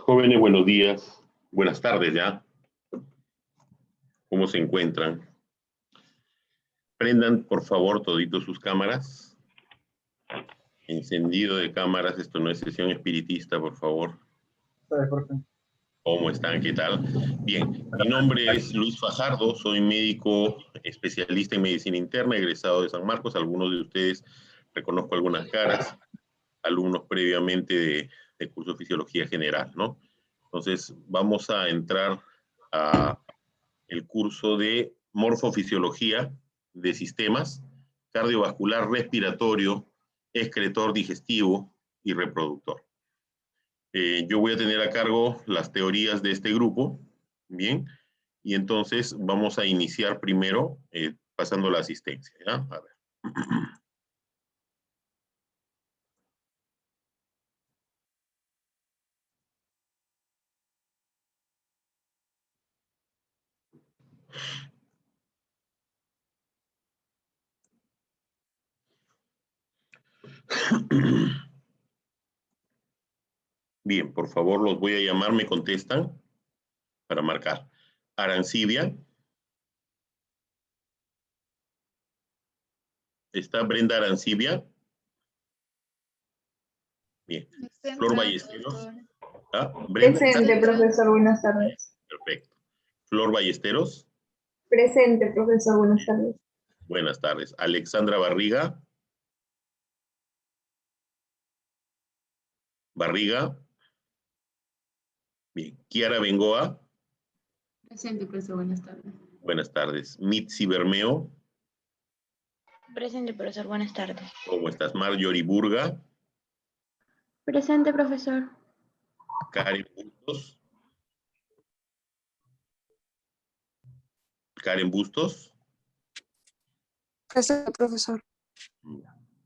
Jóvenes, buenos días. Buenas tardes ya. ¿Cómo se encuentran? Prendan, por favor, toditos sus cámaras. Encendido de cámaras. Esto no es sesión espiritista, por favor. ¿Cómo están? ¿Qué tal? Bien, mi nombre es Luis Fajardo. Soy médico especialista en medicina interna, egresado de San Marcos. Algunos de ustedes reconozco algunas caras. Alumnos previamente de curso de Fisiología General, ¿no? Entonces, vamos a entrar a el curso de Morfofisiología de Sistemas, Cardiovascular, Respiratorio, Excretor, Digestivo y Reproductor. Yo voy a tener a cargo las teorías de este grupo, ¿bien? Y entonces vamos a iniciar primero pasando la asistencia, ¿ya? A ver. Bien, por favor, los voy a llamar, me contestan para marcar. Arancibia. ¿Está Brenda Arancibia? Bien. Flor Ballesteros. ¿Ah? Brenda. Presente, profesor, buenas tardes. Perfecto. Flor Ballesteros. Presente, profesor, buenas tardes. Buenas tardes. Alexandra Barriga. Barriga. Bien. Kiara Bengoa. Presente, profesor, buenas tardes. Buenas tardes. Mitzi Bermeo. Presente, profesor, buenas tardes. ¿Cómo estás? Marjorie Burga. Presente, profesor. Karen Bustos. Karen Bustos. Presente, profesor.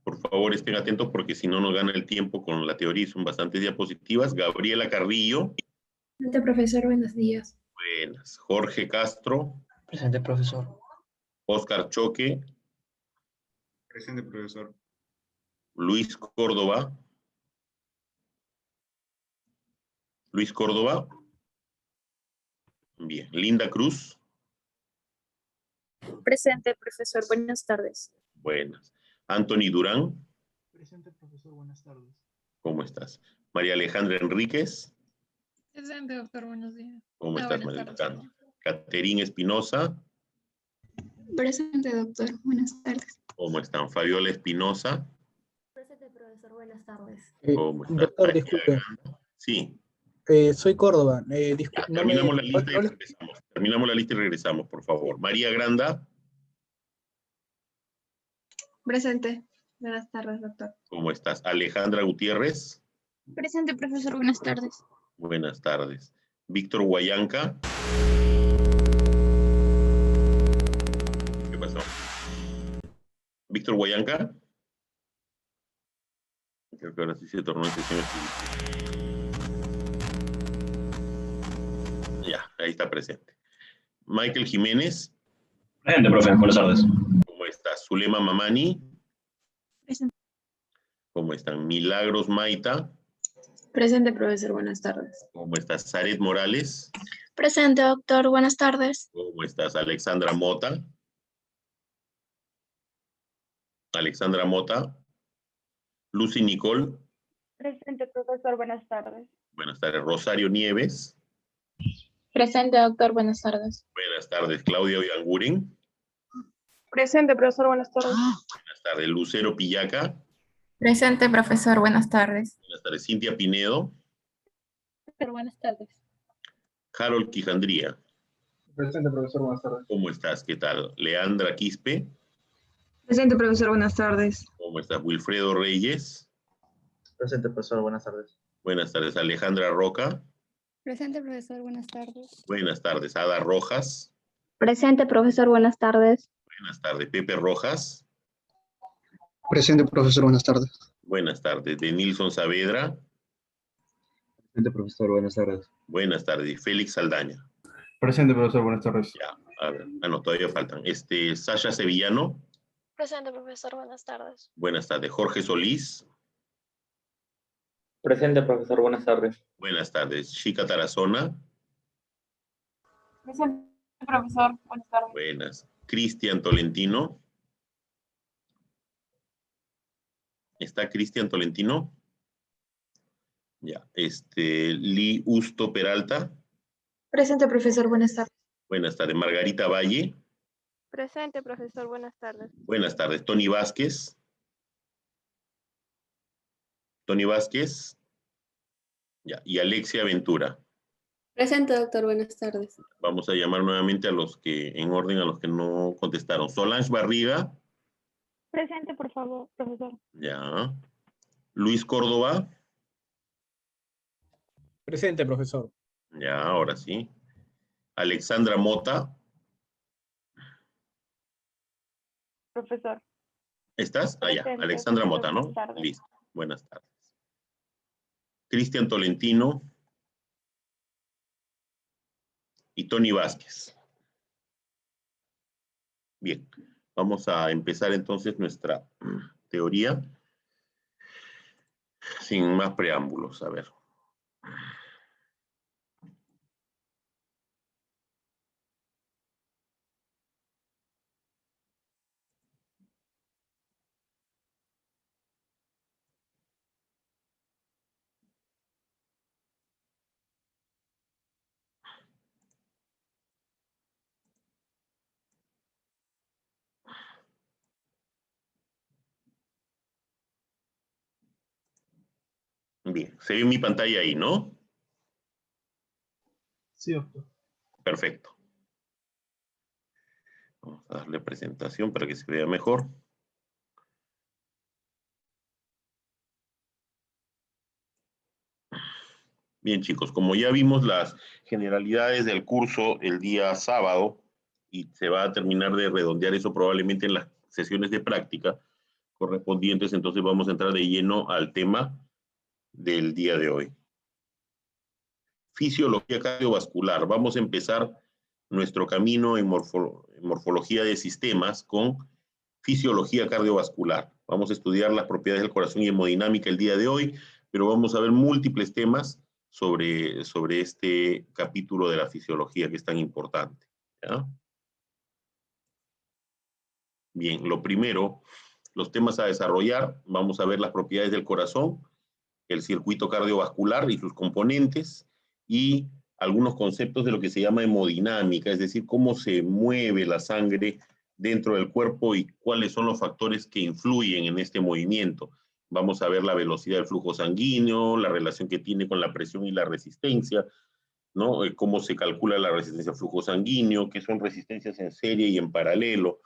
Por favor, estén atentos porque si no nos gana el tiempo con la teoría y son bastantes diapositivas. Gabriela Carrillo. Presente, profesor, buenos días. Buenas. Jorge Castro. Presente, profesor. Oscar Choque. Presente, profesor. Luis Córdoba. Luis Córdoba. Bien. Linda Cruz. Presente, profesor, buenas tardes. Buenas. Anthony Durán. Presente, profesor, buenas tardes. ¿Cómo estás? María Alejandra Enríquez. Presente, doctor, buenos días. ¿Cómo estás, María Buenas Alejandra? Caterín Espinosa. Presente, doctor, buenas tardes. ¿Cómo están? Fabiola Espinosa. Presente, profesor, buenas tardes. ¿Cómo están? Doctor, disculpe. Sí. Soy Córdoba. Ya, terminamos la lista y regresamos. Terminamos la lista y regresamos, por favor. María Granda. Presente, buenas tardes, doctor. ¿Cómo estás? Alejandra Gutiérrez. Presente, profesor, buenas tardes. Buenas tardes. Víctor Guayanca. ¿Qué pasó? Víctor Guayanca. Creo que ahora sí se tornó en sesión espiritual. Ya, ahí está presente. Michael Jiménez. Presente, profe. Buenas tardes. ¿Cómo estás? Zulema Mamani. Presente. ¿Cómo están? Milagros Maita. Presente, profesor, buenas tardes. ¿Cómo estás? Zaret Morales. Presente, doctor, buenas tardes. ¿Cómo estás? Alexandra Mota. Alexandra Mota. Lucy Nicole. Presente, profesor, buenas tardes. Buenas tardes. Rosario Nieves. Presente, doctor, buenas tardes. Buenas tardes. Claudia Oyanguren. Presente, profesor, buenas tardes. Buenas tardes. Lucero Pillaca. Presente, profesor, buenas tardes. Buenas tardes. Cintia Pinedo. Buenas tardes. Harold Quijandría. Presente, profesor, buenas tardes. ¿Cómo estás? ¿Qué tal? Leandra Quispe. Presente, profesor, buenas tardes. ¿Cómo estás? Wilfredo Reyes. Presente, profesor. Buenas tardes. Buenas tardes. Alejandra Roca. Presente, profesor, buenas tardes. Buenas tardes. Ada Rojas. Presente, profesor, buenas tardes. Buenas tardes. Pepe Rojas. Presente, profesor, buenas tardes. Buenas tardes. Denilson Saavedra. Presente, profesor. Buenas tardes. Buenas tardes. Félix Saldaña. Presente, profesor, buenas tardes. Ya, a ver. Ah, no, todavía faltan. Sasha Sevillano. Presente, profesor, buenas tardes. Buenas tardes. Jorge Solís. Presente, profesor. Buenas tardes. Buenas tardes. Chica Tarazona. Presente, profesor. Buenas tardes. Buenas. Cristian Tolentino. ¿Está Cristian Tolentino? Ya. Lee Usto Peralta. Presente, profesor. Buenas tardes. Buenas tardes. Margarita Valle. Presente, profesor. Buenas tardes. Buenas tardes. Tony Vázquez. Tony Vázquez. Ya. Y Alexia Ventura. Presente, doctor. Buenas tardes. Vamos a llamar nuevamente a los que, en orden a los que no contestaron. Solange Barriga. Presente, por favor, profesor. Ya. Luis Córdoba. Presente, profesor. Ya, ahora sí. Alexandra Mota. Profesor. ¿Estás? Ah, ya. Presente, Alexandra Mota, ¿no? buenas tardes. Listo. Buenas tardes. Cristian Tolentino. Y Tony Vázquez. Bien. Vamos a empezar entonces nuestra teoría. Sin más preámbulos. A ver. Bien. Se ve mi pantalla ahí, ¿no? Sí, doctor. Perfecto. Vamos a darle presentación para que se vea mejor. Bien, chicos, como ya vimos las generalidades del curso el día sábado, y se va a terminar de redondear eso probablemente en las sesiones de práctica correspondientes, entonces vamos a entrar de lleno al tema del día de hoy. Fisiología cardiovascular. Vamos a empezar nuestro camino en morfología de sistemas con fisiología cardiovascular. Vamos a estudiar las propiedades del corazón y hemodinámica el día de hoy, pero vamos a ver múltiples temas sobre este capítulo de la fisiología que es tan importante. ¿Ya? Bien, lo primero, los temas a desarrollar, vamos a ver las propiedades del corazón, el circuito cardiovascular y sus componentes, y algunos conceptos de lo que se llama hemodinámica, es decir, cómo se mueve la sangre dentro del cuerpo y cuáles son los factores que influyen en este movimiento. Vamos a ver la velocidad del flujo sanguíneo, la relación que tiene con la presión y la resistencia, ¿no? Cómo se calcula la resistencia al flujo sanguíneo, qué son resistencias en serie y en paralelo,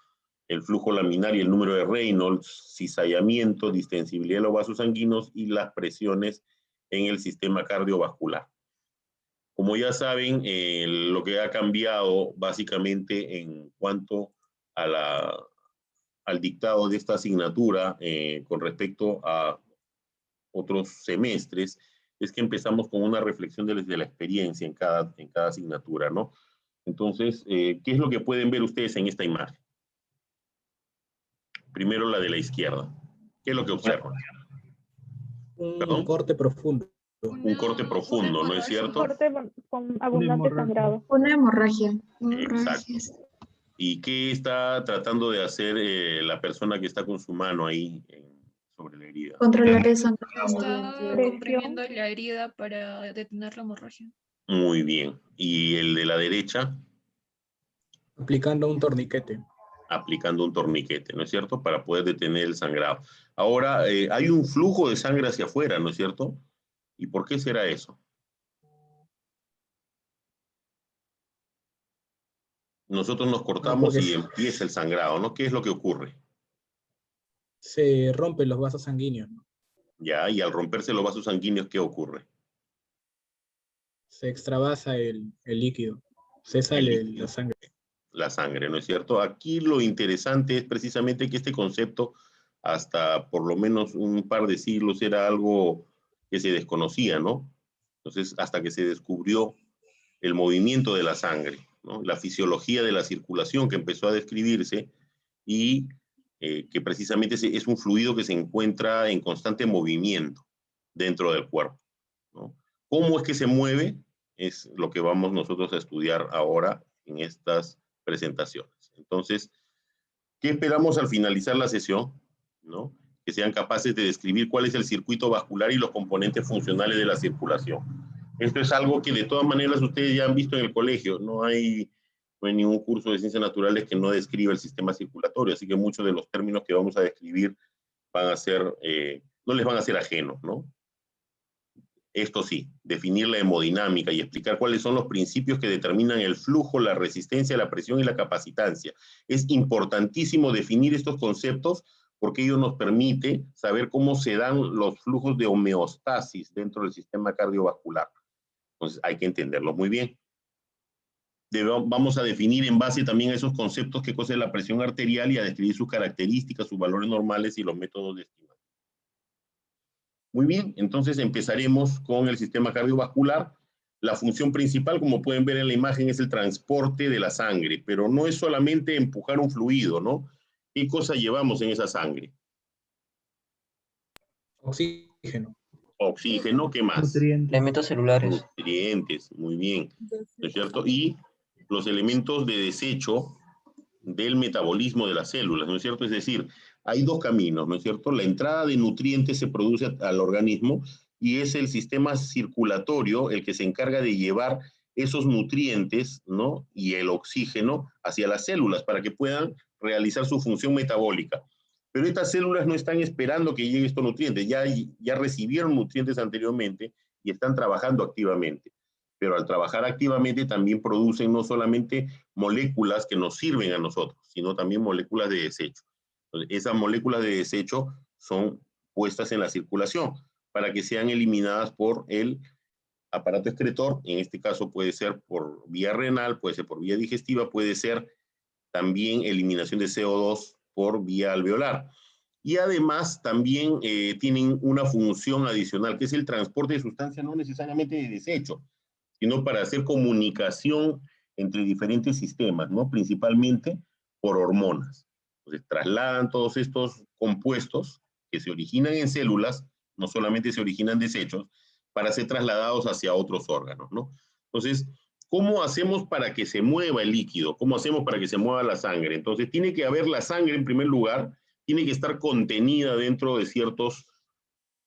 el flujo laminar y el número de Reynolds, cizallamiento, distensibilidad de los vasos sanguíneos y las presiones en el sistema cardiovascular. Como ya saben, lo que ha cambiado básicamente en cuanto a al dictado de esta asignatura con respecto a otros semestres, es que empezamos con una reflexión desde la experiencia en cada asignatura, ¿no? Entonces, ¿qué es lo que pueden ver ustedes en esta imagen? Primero la de la izquierda. ¿Qué es lo que observan? Un corte profundo. Un corte profundo, ¿no es cierto? Corte con abundante sangrado. Una hemorragia. Exacto. ¿Y qué está tratando de hacer la persona que está con su mano ahí sobre la herida? Controlar el sangrado. Está comprimiendo la herida para detener la hemorragia. Muy bien. ¿Y el de la derecha? Aplicando un torniquete. Aplicando un torniquete, ¿no es cierto? Para poder detener el sangrado. Ahora, hay un flujo de sangre hacia afuera, ¿no es cierto? ¿Y por qué será eso? Nosotros nos cortamos y empieza el sangrado, ¿no? ¿Qué es lo que ocurre? Se rompen los vasos sanguíneos, ¿no? Ya, y al romperse los vasos sanguíneos, ¿qué ocurre? Se extravasa el líquido. Se sale la sangre. La sangre, ¿no es cierto? Aquí lo interesante es precisamente que este concepto, hasta por lo menos un par de siglos, era algo que se desconocía, ¿no? Entonces, hasta que se descubrió el movimiento de la sangre, ¿no? La fisiología de la circulación que empezó a describirse y que precisamente es un fluido que se encuentra en constante movimiento, dentro del cuerpo, ¿no? ¿Cómo es que se mueve? Es lo que vamos nosotros a estudiar ahora en estas presentaciones. Entonces, ¿qué esperamos al finalizar la sesión? ¿No? Que sean capaces de describir cuál es el circuito vascular y los componentes funcionales de la circulación. Esto es algo que de todas maneras ustedes ya han visto en el colegio. No hay ningún curso de ciencias naturales que no describa el sistema circulatorio, así que muchos de los términos que vamos a describir van a ser, no les van a ser ajenos, ¿no? Esto sí, definir la hemodinámica y explicar cuáles son los principios que determinan el flujo, la resistencia, la presión y la capacitancia. Es importantísimo definir estos conceptos porque ello nos permite saber cómo se dan los flujos de homeostasis dentro del sistema cardiovascular. Entonces hay que entenderlo muy bien. Vamos a definir en base también a esos conceptos qué cosa es la presión arterial y a describir sus características, sus valores normales y los métodos de estimación. Muy bien, entonces empezaremos con el sistema cardiovascular. La función principal, como pueden ver en la imagen, es el transporte de la sangre, pero no es solamente empujar un fluido, ¿no? ¿Qué cosa llevamos en esa sangre? Oxígeno. Oxígeno, ¿qué más? Nutrientes. Elementos celulares. Nutrientes, muy bien, ¿no es cierto? Y los elementos de desecho del metabolismo de las células, ¿no es cierto? Es decir, hay dos caminos, ¿no es cierto? La entrada de nutrientes se produce al organismo y es el sistema circulatorio el que se encarga de llevar esos nutrientes, ¿no? Y el oxígeno hacia las células para que puedan realizar su función metabólica. Pero estas células no están esperando que lleguen estos nutrientes, ya recibieron nutrientes anteriormente y están trabajando activamente. Pero al trabajar activamente también producen no solamente moléculas que nos sirven a nosotros, sino también moléculas de desecho. Entonces, esas moléculas de desecho son puestas en la circulación para que sean eliminadas por el aparato excretor. En este caso puede ser por vía renal, puede ser por vía digestiva, puede ser también eliminación de CO2 por vía alveolar. Y además también tienen una función adicional, que es el transporte de sustancias no necesariamente de desecho, sino para hacer comunicación entre diferentes sistemas, ¿no? Principalmente por hormonas. Entonces, trasladan todos estos compuestos que se originan en células, no solamente se originan desechos, para ser trasladados hacia otros órganos, ¿no? Entonces, ¿cómo hacemos para que se mueva el líquido? ¿Cómo hacemos para que se mueva la sangre? Entonces, tiene que haber la sangre en primer lugar, tiene que estar contenida dentro de ciertos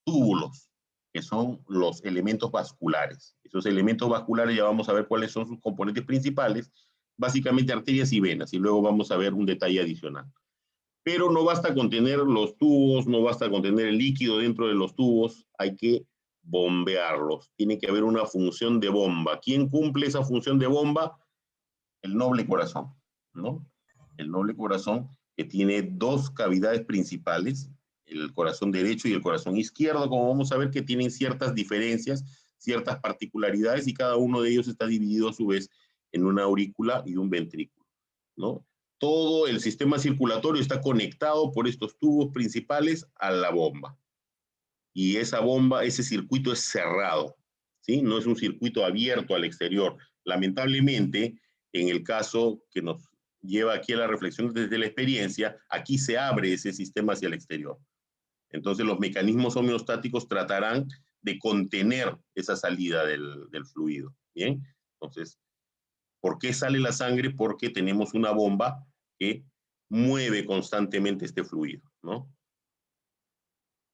túbulos, que son los elementos vasculares. Esos elementos vasculares ya vamos a ver cuáles son sus componentes principales, básicamente arterias y venas, y luego vamos a ver un detalle adicional. Pero no basta con tener los tubos, no basta con tener el líquido dentro de los tubos, hay que bombearlos. Tiene que haber una función de bomba. ¿Quién cumple esa función de bomba? El noble corazón, ¿no? El noble corazón que tiene dos cavidades principales, el corazón derecho y el corazón izquierdo, como vamos a ver que tienen ciertas diferencias, ciertas particularidades y cada uno de ellos está dividido a su vez en una aurícula y un ventrículo, ¿no? Todo el sistema circulatorio está conectado por estos tubos principales a la bomba. Y esa bomba, ese circuito es cerrado, ¿sí? No es un circuito abierto al exterior. Lamentablemente, en el caso que nos lleva aquí a la reflexión desde la experiencia, aquí se abre ese sistema hacia el exterior. Entonces los mecanismos homeostáticos tratarán de contener esa salida del fluido, ¿bien? Entonces, ¿por qué sale la sangre? Porque tenemos una bomba que mueve constantemente este fluido, ¿no?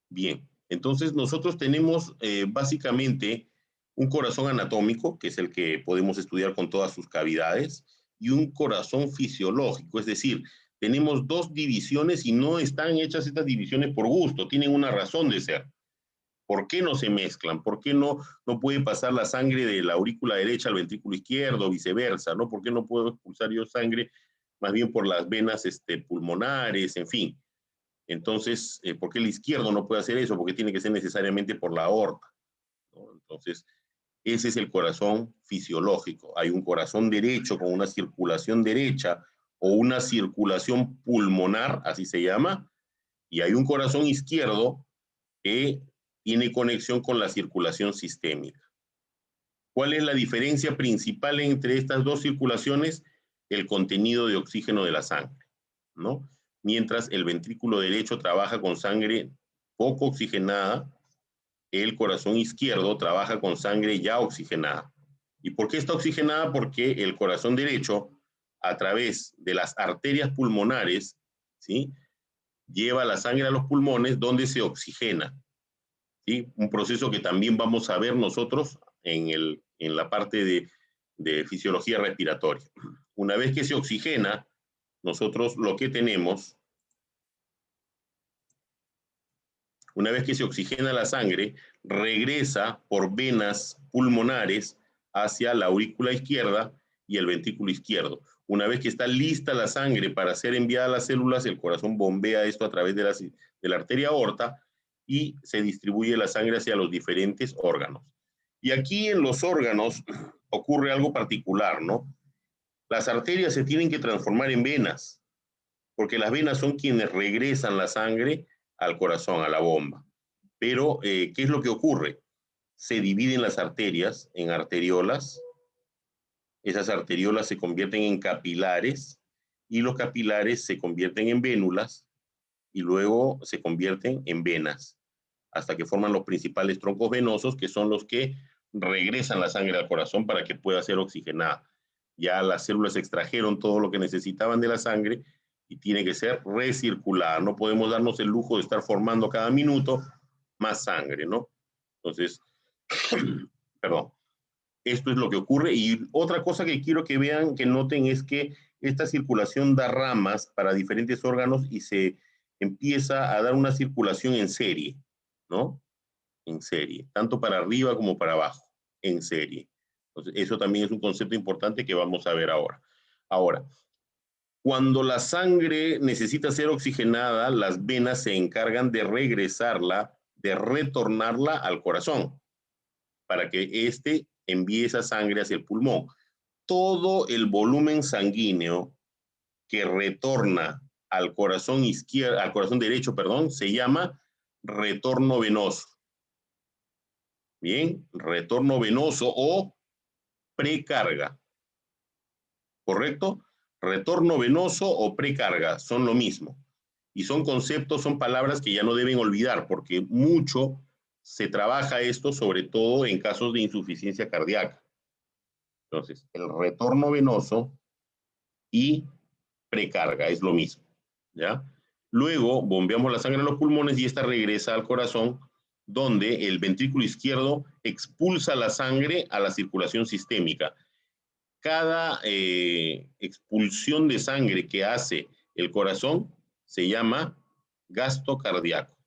Bien, entonces nosotros tenemos básicamente un corazón anatómico, que es el que podemos estudiar con todas sus cavidades, y un corazón fisiológico, es decir, tenemos dos divisiones y no están hechas estas divisiones por gusto, tienen una razón de ser. ¿Por qué no se mezclan? ¿Por qué no puede pasar la sangre de la aurícula derecha al ventrículo izquierdo, viceversa, ¿no? ¿Por qué no puedo expulsar yo sangre más bien por las venas pulmonares, en fin? Entonces, ¿por qué el izquierdo no puede hacer eso? Porque tiene que ser necesariamente por la aorta, ¿no? Entonces, ese es el corazón fisiológico. Hay un corazón derecho con una circulación derecha o una circulación pulmonar, así se llama, y hay un corazón izquierdo que tiene conexión con la circulación sistémica. ¿Cuál es la diferencia principal entre estas dos circulaciones? El contenido de oxígeno de la sangre, ¿no? Mientras el ventrículo derecho trabaja con sangre poco oxigenada el corazón izquierdo trabaja con sangre ya oxigenada. ¿Y por qué está oxigenada? Porque el corazón derecho, a través de las arterias pulmonares, ¿sí?, lleva la sangre a los pulmones donde se oxigena, ¿sí? Un proceso que también vamos a ver nosotros en la parte de fisiología respiratoria. Una vez que se oxigena, nosotros lo que tenemos, una vez que se oxigena la sangre, regresa por venas pulmonares hacia la aurícula izquierda y el ventrículo izquierdo. Una vez que está lista la sangre para ser enviada a las células, el corazón bombea esto a través de la arteria aorta y se distribuye la sangre hacia los diferentes órganos. Y aquí en los órganos ocurre algo particular, ¿no? Las arterias se tienen que transformar en venas, porque las venas son quienes regresan la sangre al corazón, a la bomba. Pero, ¿qué es lo que ocurre? Se dividen las arterias en arteriolas. Esas arteriolas se convierten en capilares y los capilares se convierten en vénulas y luego se convierten en venas hasta que forman los principales troncos venosos, que son los que regresan la sangre al corazón para que pueda ser oxigenada. Ya las células extrajeron todo lo que necesitaban de la sangre y tiene que ser recirculada. No podemos darnos el lujo de estar formando cada minuto más sangre, ¿no? Entonces, perdón. Esto es lo que ocurre. Y otra cosa que quiero que vean, que noten, es que esta circulación da ramas para diferentes órganos y se empieza a dar una circulación en serie, ¿no? En serie, tanto para arriba como para abajo, en serie. Entonces, eso también es un concepto importante que vamos a ver ahora. Ahora, cuando la sangre necesita ser oxigenada, las venas se encargan de regresarla, de retornarla al corazón, para que éste envíe esa sangre hacia el pulmón. Todo el volumen sanguíneo que retorna al corazón izquierdo, al corazón derecho, perdón, se llama retorno venoso. Bien, retorno venoso o precarga. ¿Correcto? Retorno venoso o precarga son lo mismo. Y son conceptos, son palabras que ya no deben olvidar, porque mucho se trabaja esto, sobre todo en casos de insuficiencia cardíaca. Entonces, el retorno venoso y precarga es lo mismo, ¿ya? Luego, bombeamos la sangre a los pulmones y esta regresa al corazón, donde el ventrículo izquierdo expulsa la sangre a la circulación sistémica. Cada expulsión de sangre que hace el corazón se llama gasto cardíaco.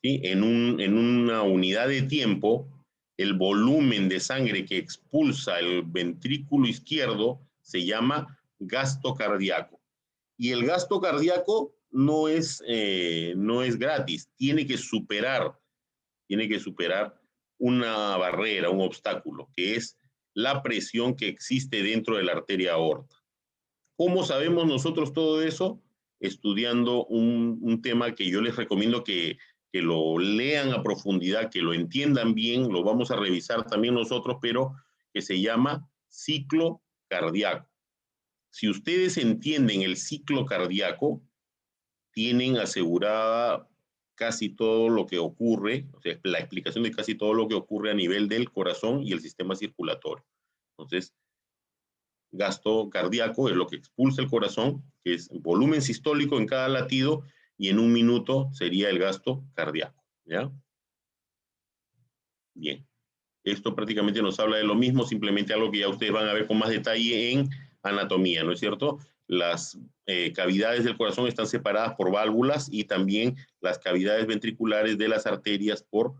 ¿Sí? En una unidad de tiempo, el volumen de sangre que expulsa el ventrículo izquierdo se llama gasto cardíaco. Y el gasto cardíaco no es gratis, tiene que superar una barrera, un obstáculo, que es la presión que existe dentro de la arteria aorta. ¿Cómo sabemos nosotros todo eso? Estudiando un tema que yo les recomiendo que lo lean a profundidad, que lo entiendan bien, lo vamos a revisar también nosotros, pero que se llama ciclo cardíaco. Si ustedes entienden el ciclo cardíaco, tienen asegurada casi todo lo que ocurre, o sea, la explicación de casi todo lo que ocurre a nivel del corazón y el sistema circulatorio. Entonces, gasto cardíaco es lo que expulsa el corazón, que es volumen sistólico en cada latido, y en un minuto sería el gasto cardíaco, ¿ya? Bien. Esto prácticamente nos habla de lo mismo, simplemente algo que ya ustedes van a ver con más detalle en anatomía, ¿no es cierto? Las cavidades del corazón están separadas por válvulas y también las cavidades ventriculares de las arterias por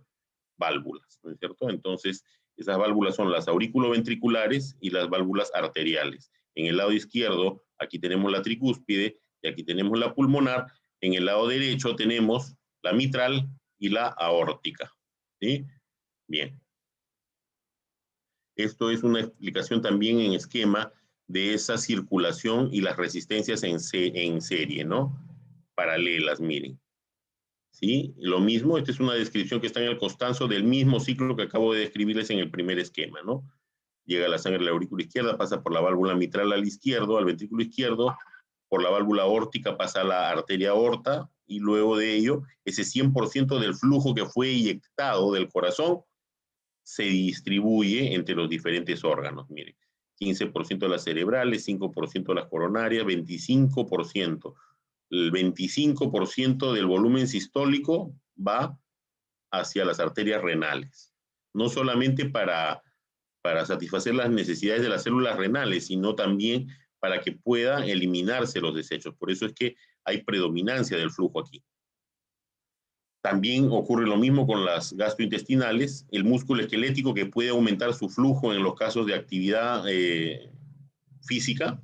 válvulas, ¿no es cierto? Entonces, esas válvulas son las auriculoventriculares y las válvulas arteriales. En el lado izquierdo, aquí tenemos la tricúspide y aquí tenemos la pulmonar. En el lado derecho tenemos la mitral y la aórtica, ¿sí? Bien. Esto es una explicación también en esquema de esa circulación y las resistencias en serie, ¿no? Paralelas, miren. ¿Sí? Lo mismo, esta es una descripción que está en el Constanzo del mismo ciclo que acabo de describirles en el primer esquema, ¿no? Llega la sangre a la aurícula izquierda, pasa por la válvula mitral al izquierdo, al ventrículo izquierdo, por la válvula aórtica pasa a la arteria aorta y luego de ello, ese 100% del flujo que fue inyectado del corazón se distribuye entre los diferentes órganos. Mire, 15% de las cerebrales, 5% de las coronarias, 25%. El 25% del volumen sistólico va hacia las arterias renales. No solamente para satisfacer las necesidades de las células renales, sino también para que puedan eliminarse los desechos. Por eso es que hay predominancia del flujo aquí. También ocurre lo mismo con las gastrointestinales, el músculo esquelético que puede aumentar su flujo en los casos de actividad física,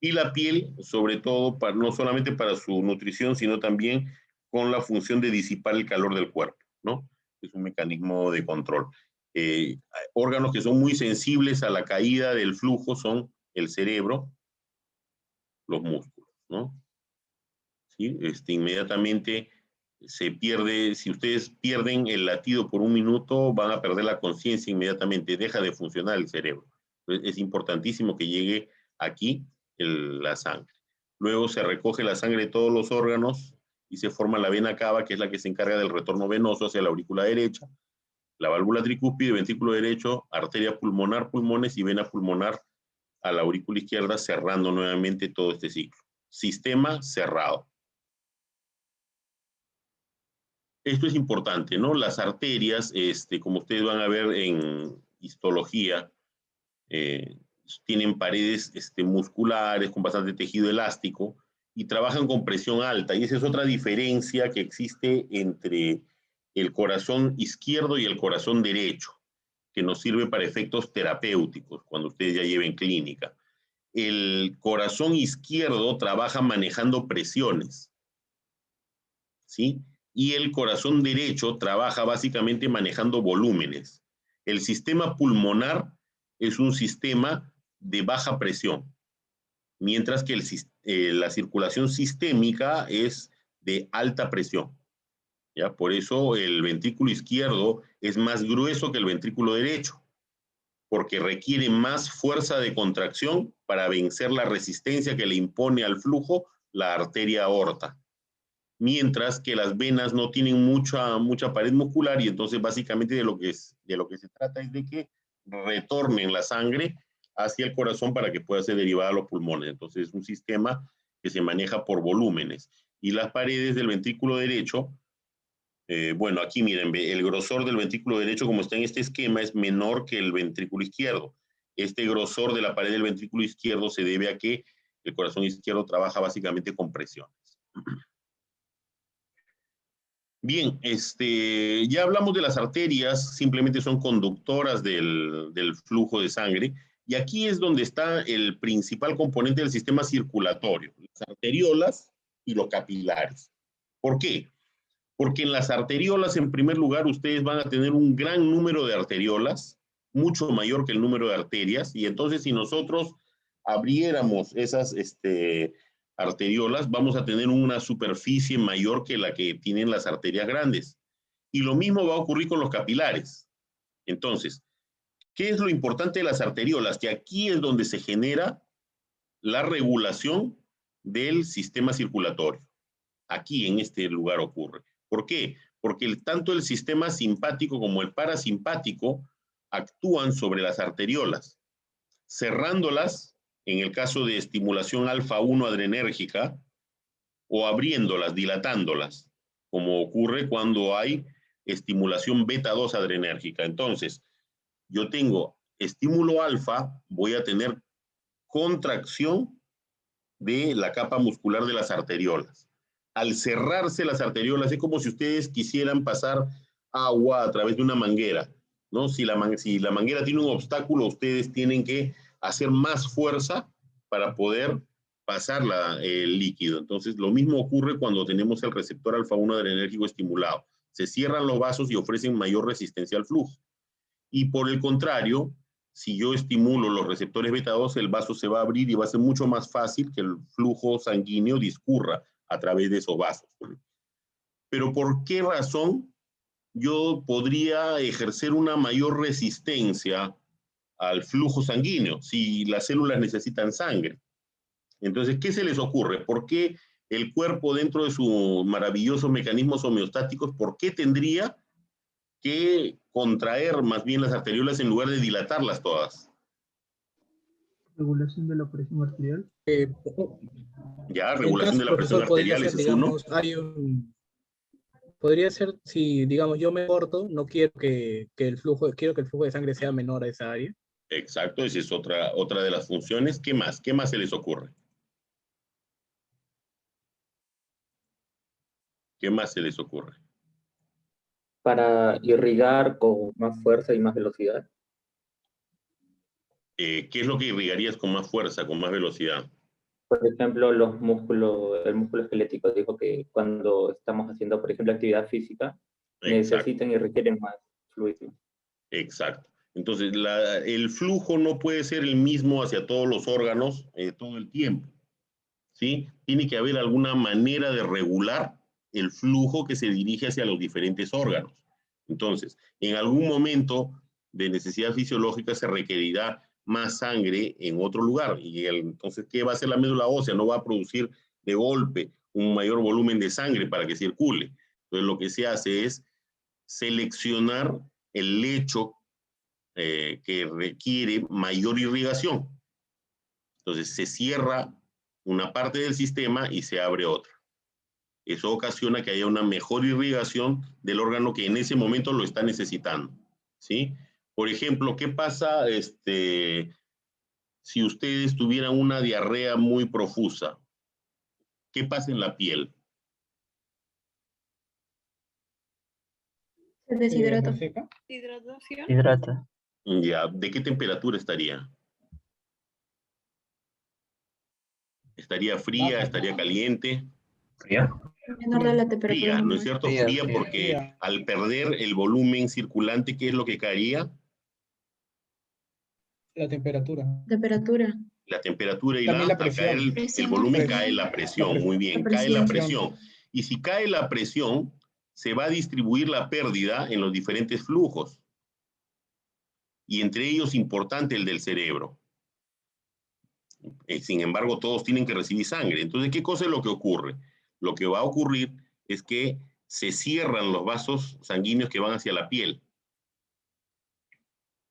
y la piel, sobre todo, no solamente para su nutrición, sino también con la función de disipar el calor del cuerpo, ¿no? Es un mecanismo de control. Órganos que son muy sensibles a la caída del flujo son el cerebro, los músculos, ¿no? ¿Sí? Inmediatamente se pierde, si ustedes pierden el latido por un minuto, van a perder la conciencia inmediatamente, deja de funcionar el cerebro. Entonces, es importantísimo que llegue aquí la sangre. Luego se recoge la sangre de todos los órganos y se forma la vena cava, que es la que se encarga del retorno venoso hacia la aurícula derecha, la válvula tricúspide, ventrículo derecho, arteria pulmonar, pulmones y vena pulmonar a la aurícula izquierda, cerrando nuevamente todo este ciclo. Sistema cerrado. Esto es importante, ¿no? Las arterias, como ustedes van a ver en histología, tienen paredes musculares con bastante tejido elástico y trabajan con presión alta. Y esa es otra diferencia que existe entre el corazón izquierdo y el corazón derecho, que nos sirve para efectos terapéuticos cuando ustedes ya lleven clínica. El corazón izquierdo trabaja manejando presiones, ¿sí? Y el corazón derecho trabaja básicamente manejando volúmenes. El sistema pulmonar es un sistema de baja presión, mientras que la circulación sistémica es de alta presión. ¿Ya? Por eso el ventrículo izquierdo es más grueso que el ventrículo derecho, porque requiere más fuerza de contracción para vencer la resistencia que le impone al flujo la arteria aorta. Mientras que las venas no tienen mucha pared muscular y entonces básicamente de lo que se trata es de que retornen la sangre hacia el corazón para que pueda ser derivada a los pulmones. Entonces es un sistema que se maneja por volúmenes. Y las paredes del ventrículo derecho, bueno, aquí miren, el grosor del ventrículo derecho como está en este esquema es menor que el ventrículo izquierdo. Este grosor de la pared del ventrículo izquierdo se debe a que el corazón izquierdo trabaja básicamente con presiones. Bien, ya hablamos de las arterias, simplemente son conductoras del flujo de sangre, y aquí es donde está el principal componente del sistema circulatorio, las arteriolas y los capilares. ¿Por qué? Porque en las arteriolas, en primer lugar, ustedes van a tener un gran número de arteriolas, mucho mayor que el número de arterias, y entonces si nosotros abriéramos esas arteriolas, vamos a tener una superficie mayor que la que tienen las arterias grandes. Y lo mismo va a ocurrir con los capilares. Entonces, ¿qué es lo importante de las arteriolas? Que aquí es donde se genera la regulación del sistema circulatorio. Aquí en este lugar ocurre. ¿Por qué? Porque tanto el sistema simpático como el parasimpático actúan sobre las arteriolas, cerrándolas en el caso de estimulación alfa-1 adrenérgica, o abriéndolas, dilatándolas, como ocurre cuando hay estimulación beta-2 adrenérgica. Entonces, yo tengo estímulo alfa, voy a tener contracción de la capa muscular de las arteriolas. Al cerrarse las arteriolas, es como si ustedes quisieran pasar agua a través de una manguera, ¿no? Si la manguera tiene un obstáculo, ustedes tienen que hacer más fuerza para poder pasar el líquido. Entonces, lo mismo ocurre cuando tenemos el receptor alfa-1 adrenérgico estimulado. Se cierran los vasos y ofrecen mayor resistencia al flujo. Y por el contrario, si yo estimulo los receptores beta-2, el vaso se va a abrir y va a ser mucho más fácil que el flujo sanguíneo discurra a través de esos vasos. Pero ¿por qué razón yo podría ejercer una mayor resistencia al flujo sanguíneo si las células necesitan sangre? Entonces, ¿qué se les ocurre? ¿Por qué el cuerpo dentro de sus maravillosos mecanismos homeostáticos, ¿por qué tendría que contraer más bien las arteriolas en lugar de dilatarlas todas? Regulación de la presión arterial. Ya, En regulación de caso, la presión profesor, podría arterial, ser, ese es uno. digamos, podría ser, si, digamos, yo me corto, no quiero quiero que el flujo de sangre sea menor a esa área. Exacto, esa es otra de las funciones. ¿Qué más? ¿Qué más se les ocurre? ¿Qué más se les ocurre? Para irrigar con más fuerza y más velocidad. ¿Qué es lo que irrigarías con más fuerza, con más velocidad? Por ejemplo, el músculo esquelético dijo que cuando estamos haciendo, por ejemplo, actividad física, Exacto. necesitan y requieren más fluido. Exacto. Entonces, el flujo no puede ser el mismo hacia todos los órganos todo el tiempo, ¿sí? Tiene que haber alguna manera de regular el flujo que se dirige hacia los diferentes órganos. Entonces, en algún momento de necesidad fisiológica se requerirá más sangre en otro lugar. Y entonces, ¿qué va a hacer la médula ósea? No va a producir de golpe un mayor volumen de sangre para que circule. Entonces, lo que se hace es seleccionar el lecho que requiere mayor irrigación. Entonces se cierra una parte del sistema y se abre otra. Eso ocasiona que haya una mejor irrigación del órgano que en ese momento lo está necesitando, ¿sí? Por ejemplo, ¿qué pasa si ustedes tuvieran una diarrea muy profusa? ¿Qué pasa en la piel? Se deshidrata. Hidratación. Hidrata. Ya, ¿de qué temperatura estaría? ¿Estaría fría? Baja. ¿Estaría caliente? ¿Fría? Menor de la temperatura Fría, ¿no es normal. cierto? Fría, Fría fría. porque Fría. al perder el volumen circulante, ¿qué es lo que caería? La temperatura. Temperatura. La temperatura y También la al caer presión. el Presión volumen arterial. cae la presión. Muy bien, La cae la presión. presión. Y si cae la presión, se va a distribuir la pérdida en los diferentes flujos. Y entre ellos, importante el del cerebro. Sin embargo, todos tienen que recibir sangre. Entonces, ¿qué cosa es lo que ocurre? Lo que va a ocurrir es que se cierran los vasos sanguíneos que van hacia la piel.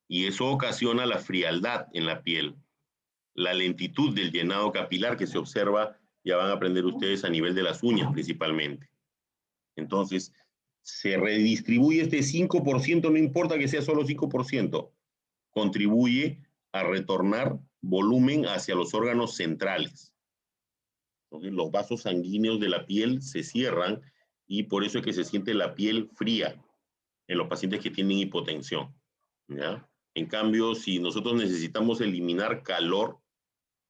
Y eso ocasiona la frialdad en la piel, la lentitud del llenado capilar que se observa, ya van a aprender ustedes, a nivel de las uñas principalmente. Entonces, se redistribuye este 5%, no importa que sea solo 5%, contribuye a retornar volumen hacia los órganos centrales. Entonces, los vasos sanguíneos de la piel se cierran y por eso es que se siente la piel fría en los pacientes que tienen hipotensión, ¿ya? En cambio, si nosotros necesitamos eliminar calor,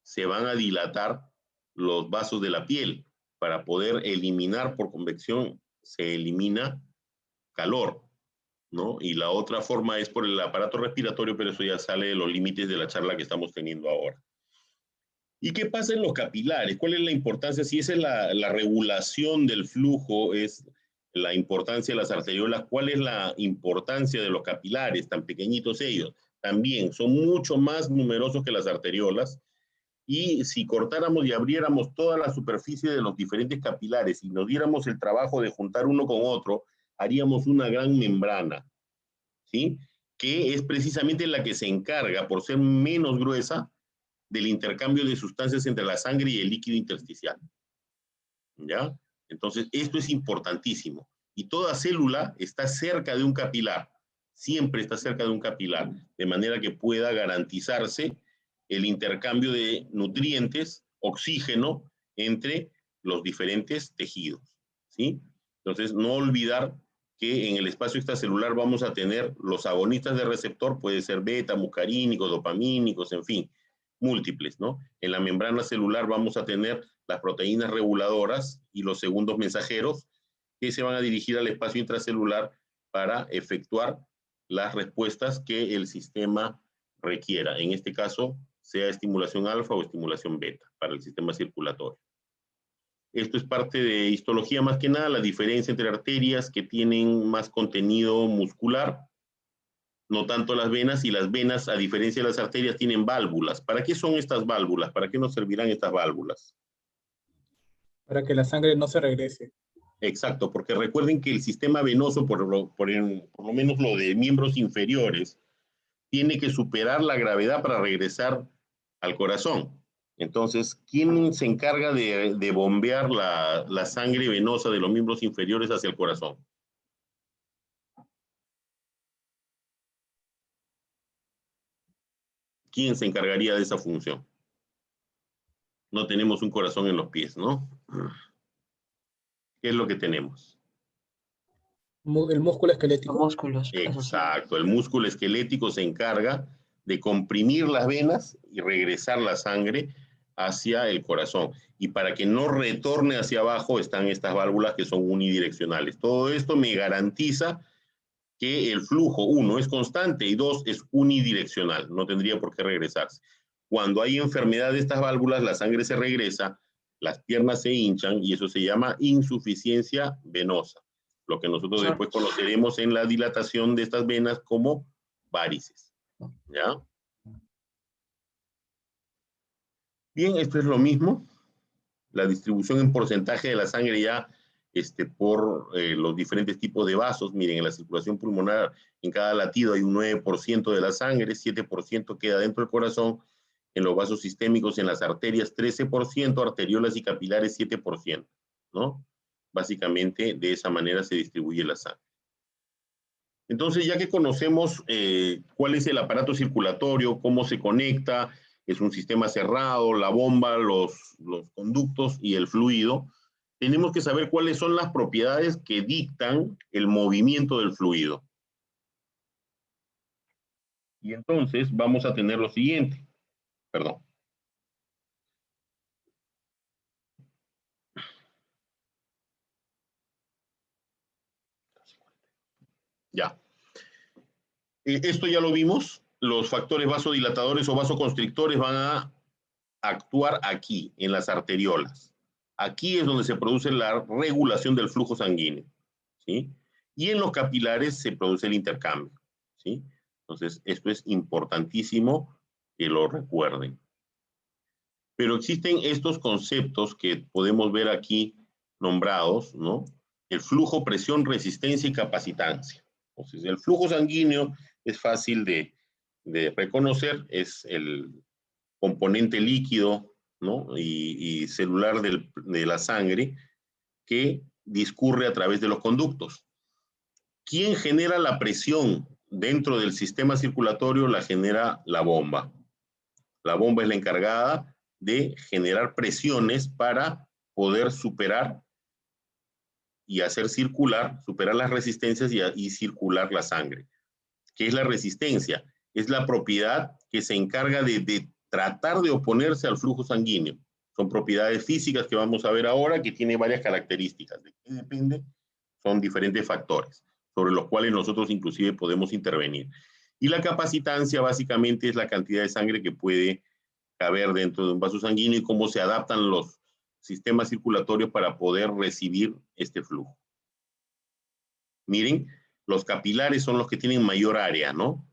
se van a dilatar los vasos de la piel. Para poder eliminar por convección, se elimina calor, ¿no? Y la otra forma es por el aparato respiratorio, pero eso ya sale de los límites de la charla que estamos teniendo ahora. ¿Y qué pasa en los capilares? ¿Cuál es la importancia? Si esa es la regulación del flujo, es la importancia de las arteriolas. ¿Cuál es la importancia de los capilares, tan pequeñitos ellos? También son mucho más numerosos que las arteriolas. Y si cortáramos y abriéramos toda la superficie de los diferentes capilares y nos diéramos el trabajo de juntar uno con otro, haríamos una gran membrana, ¿sí? Que es precisamente la que se encarga, por ser menos gruesa, del intercambio de sustancias entre la sangre y el líquido intersticial. ¿Ya? Entonces, esto es importantísimo. Y toda célula está cerca de un capilar, siempre está cerca de un capilar, de manera que pueda garantizarse el intercambio de nutrientes, oxígeno, entre los diferentes tejidos, ¿sí? Entonces, no olvidar que en el espacio extracelular vamos a tener los agonistas de receptor, puede ser beta, muscarínicos, dopamínicos, en fin, múltiples, ¿no? En la membrana celular vamos a tener las proteínas reguladoras y los segundos mensajeros que se van a dirigir al espacio intracelular para efectuar las respuestas que el sistema requiera. En este caso, sea estimulación alfa o estimulación beta para el sistema circulatorio. Esto es parte de histología más que nada, la diferencia entre arterias que tienen más contenido muscular, no tanto las venas, y las venas, a diferencia de las arterias, tienen válvulas. ¿Para qué son estas válvulas? ¿Para qué nos servirán estas válvulas? Para que la sangre no se regrese. Exacto, porque recuerden que el sistema venoso, por lo menos lo de miembros inferiores, tiene que superar la gravedad para regresar al corazón. Entonces, ¿quién se encarga de bombear la sangre venosa de los miembros inferiores hacia el corazón? ¿Quién se encargaría de esa función? No tenemos un corazón en los pies, ¿no? ¿Qué es lo que tenemos? El músculo esquelético. Los músculos. Exacto, el músculo esquelético se encarga de comprimir las venas y regresar la sangre hacia el corazón. Y para que no retorne hacia abajo están estas válvulas que son unidireccionales. Todo esto me garantiza que el flujo, 1, es constante y 2, es unidireccional. No tendría por qué regresarse. Cuando hay enfermedad de estas válvulas, la sangre se regresa, las piernas se hinchan y eso se llama insuficiencia venosa. Lo que nosotros después conoceremos en la dilatación de estas venas como varices. ¿Ya? Bien, esto es lo mismo. La distribución en porcentaje de la sangre ya por los diferentes tipos de vasos. Miren, en la circulación pulmonar, en cada latido hay un 9% de la sangre, 7% queda dentro del corazón. En los vasos sistémicos, en las arterias, 13%, arteriolas y capilares, 7%, ¿no? Básicamente, de esa manera se distribuye la sangre. Entonces, ya que conocemos cuál es el aparato circulatorio, cómo se conecta, es un sistema cerrado, la bomba, los conductos y el fluido, tenemos que saber cuáles son las propiedades que dictan el movimiento del fluido. Y entonces vamos a tener lo siguiente. Perdón. Ya. Esto ya lo vimos. Los factores vasodilatadores o vasoconstrictores van a actuar aquí, en las arteriolas. Aquí es donde se produce la regulación del flujo sanguíneo, ¿sí? Y en los capilares se produce el intercambio, ¿sí? Entonces, esto es importantísimo que lo recuerden. Pero existen estos conceptos que podemos ver aquí nombrados, ¿no? El flujo, presión, resistencia y capacitancia. Entonces, el flujo sanguíneo es fácil de reconocer, es el componente líquido, ¿no? y celular de la sangre que discurre a través de los conductos. ¿Quién genera la presión dentro del sistema circulatorio? La genera la bomba. La bomba es la encargada de generar presiones para poder superar y hacer circular, superar las resistencias y circular la sangre. ¿Qué es la resistencia? Es la propiedad que se encarga de tratar de oponerse al flujo sanguíneo. Son propiedades físicas que vamos a ver ahora que tienen varias características. ¿De qué depende? Son diferentes factores sobre los cuales nosotros inclusive podemos intervenir. Y la capacitancia básicamente es la cantidad de sangre que puede caber dentro de un vaso sanguíneo y cómo se adaptan los sistemas circulatorios para poder recibir este flujo. Miren, los capilares son los que tienen mayor área, ¿no?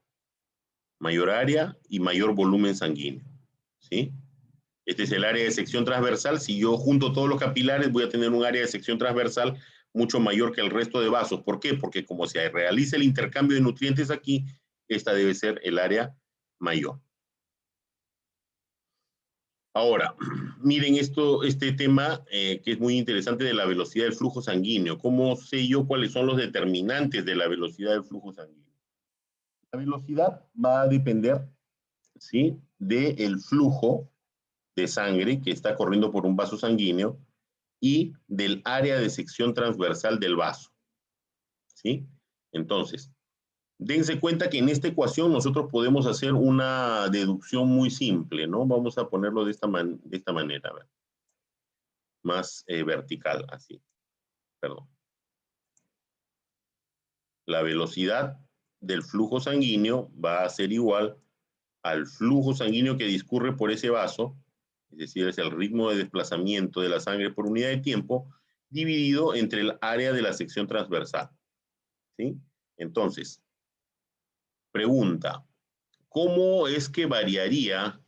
Mayor área y mayor volumen sanguíneo, ¿sí? Este es el área de sección transversal. Si yo junto todos los capilares, voy a tener un área de sección transversal mucho mayor que el resto de vasos. ¿Por qué? Porque como se realiza el intercambio de nutrientes aquí, esta debe ser el área mayor. Ahora, miren este tema que es muy interesante de la velocidad del flujo sanguíneo. ¿Cómo sé yo cuáles son los determinantes de la velocidad del flujo sanguíneo? La velocidad va a depender, ¿sí?, del flujo de sangre que está corriendo por un vaso sanguíneo y del área de sección transversal del vaso, ¿sí? Entonces, dense cuenta que en esta ecuación nosotros podemos hacer una deducción muy simple, ¿no? Vamos a ponerlo de esta manera, a ver. Más vertical, así. Perdón. La velocidad del flujo sanguíneo va a ser igual al flujo sanguíneo que discurre por ese vaso, es decir, es el ritmo de desplazamiento de la sangre por unidad de tiempo, dividido entre el área de la sección transversal, ¿sí? Entonces, pregunta, ¿cómo es que variaría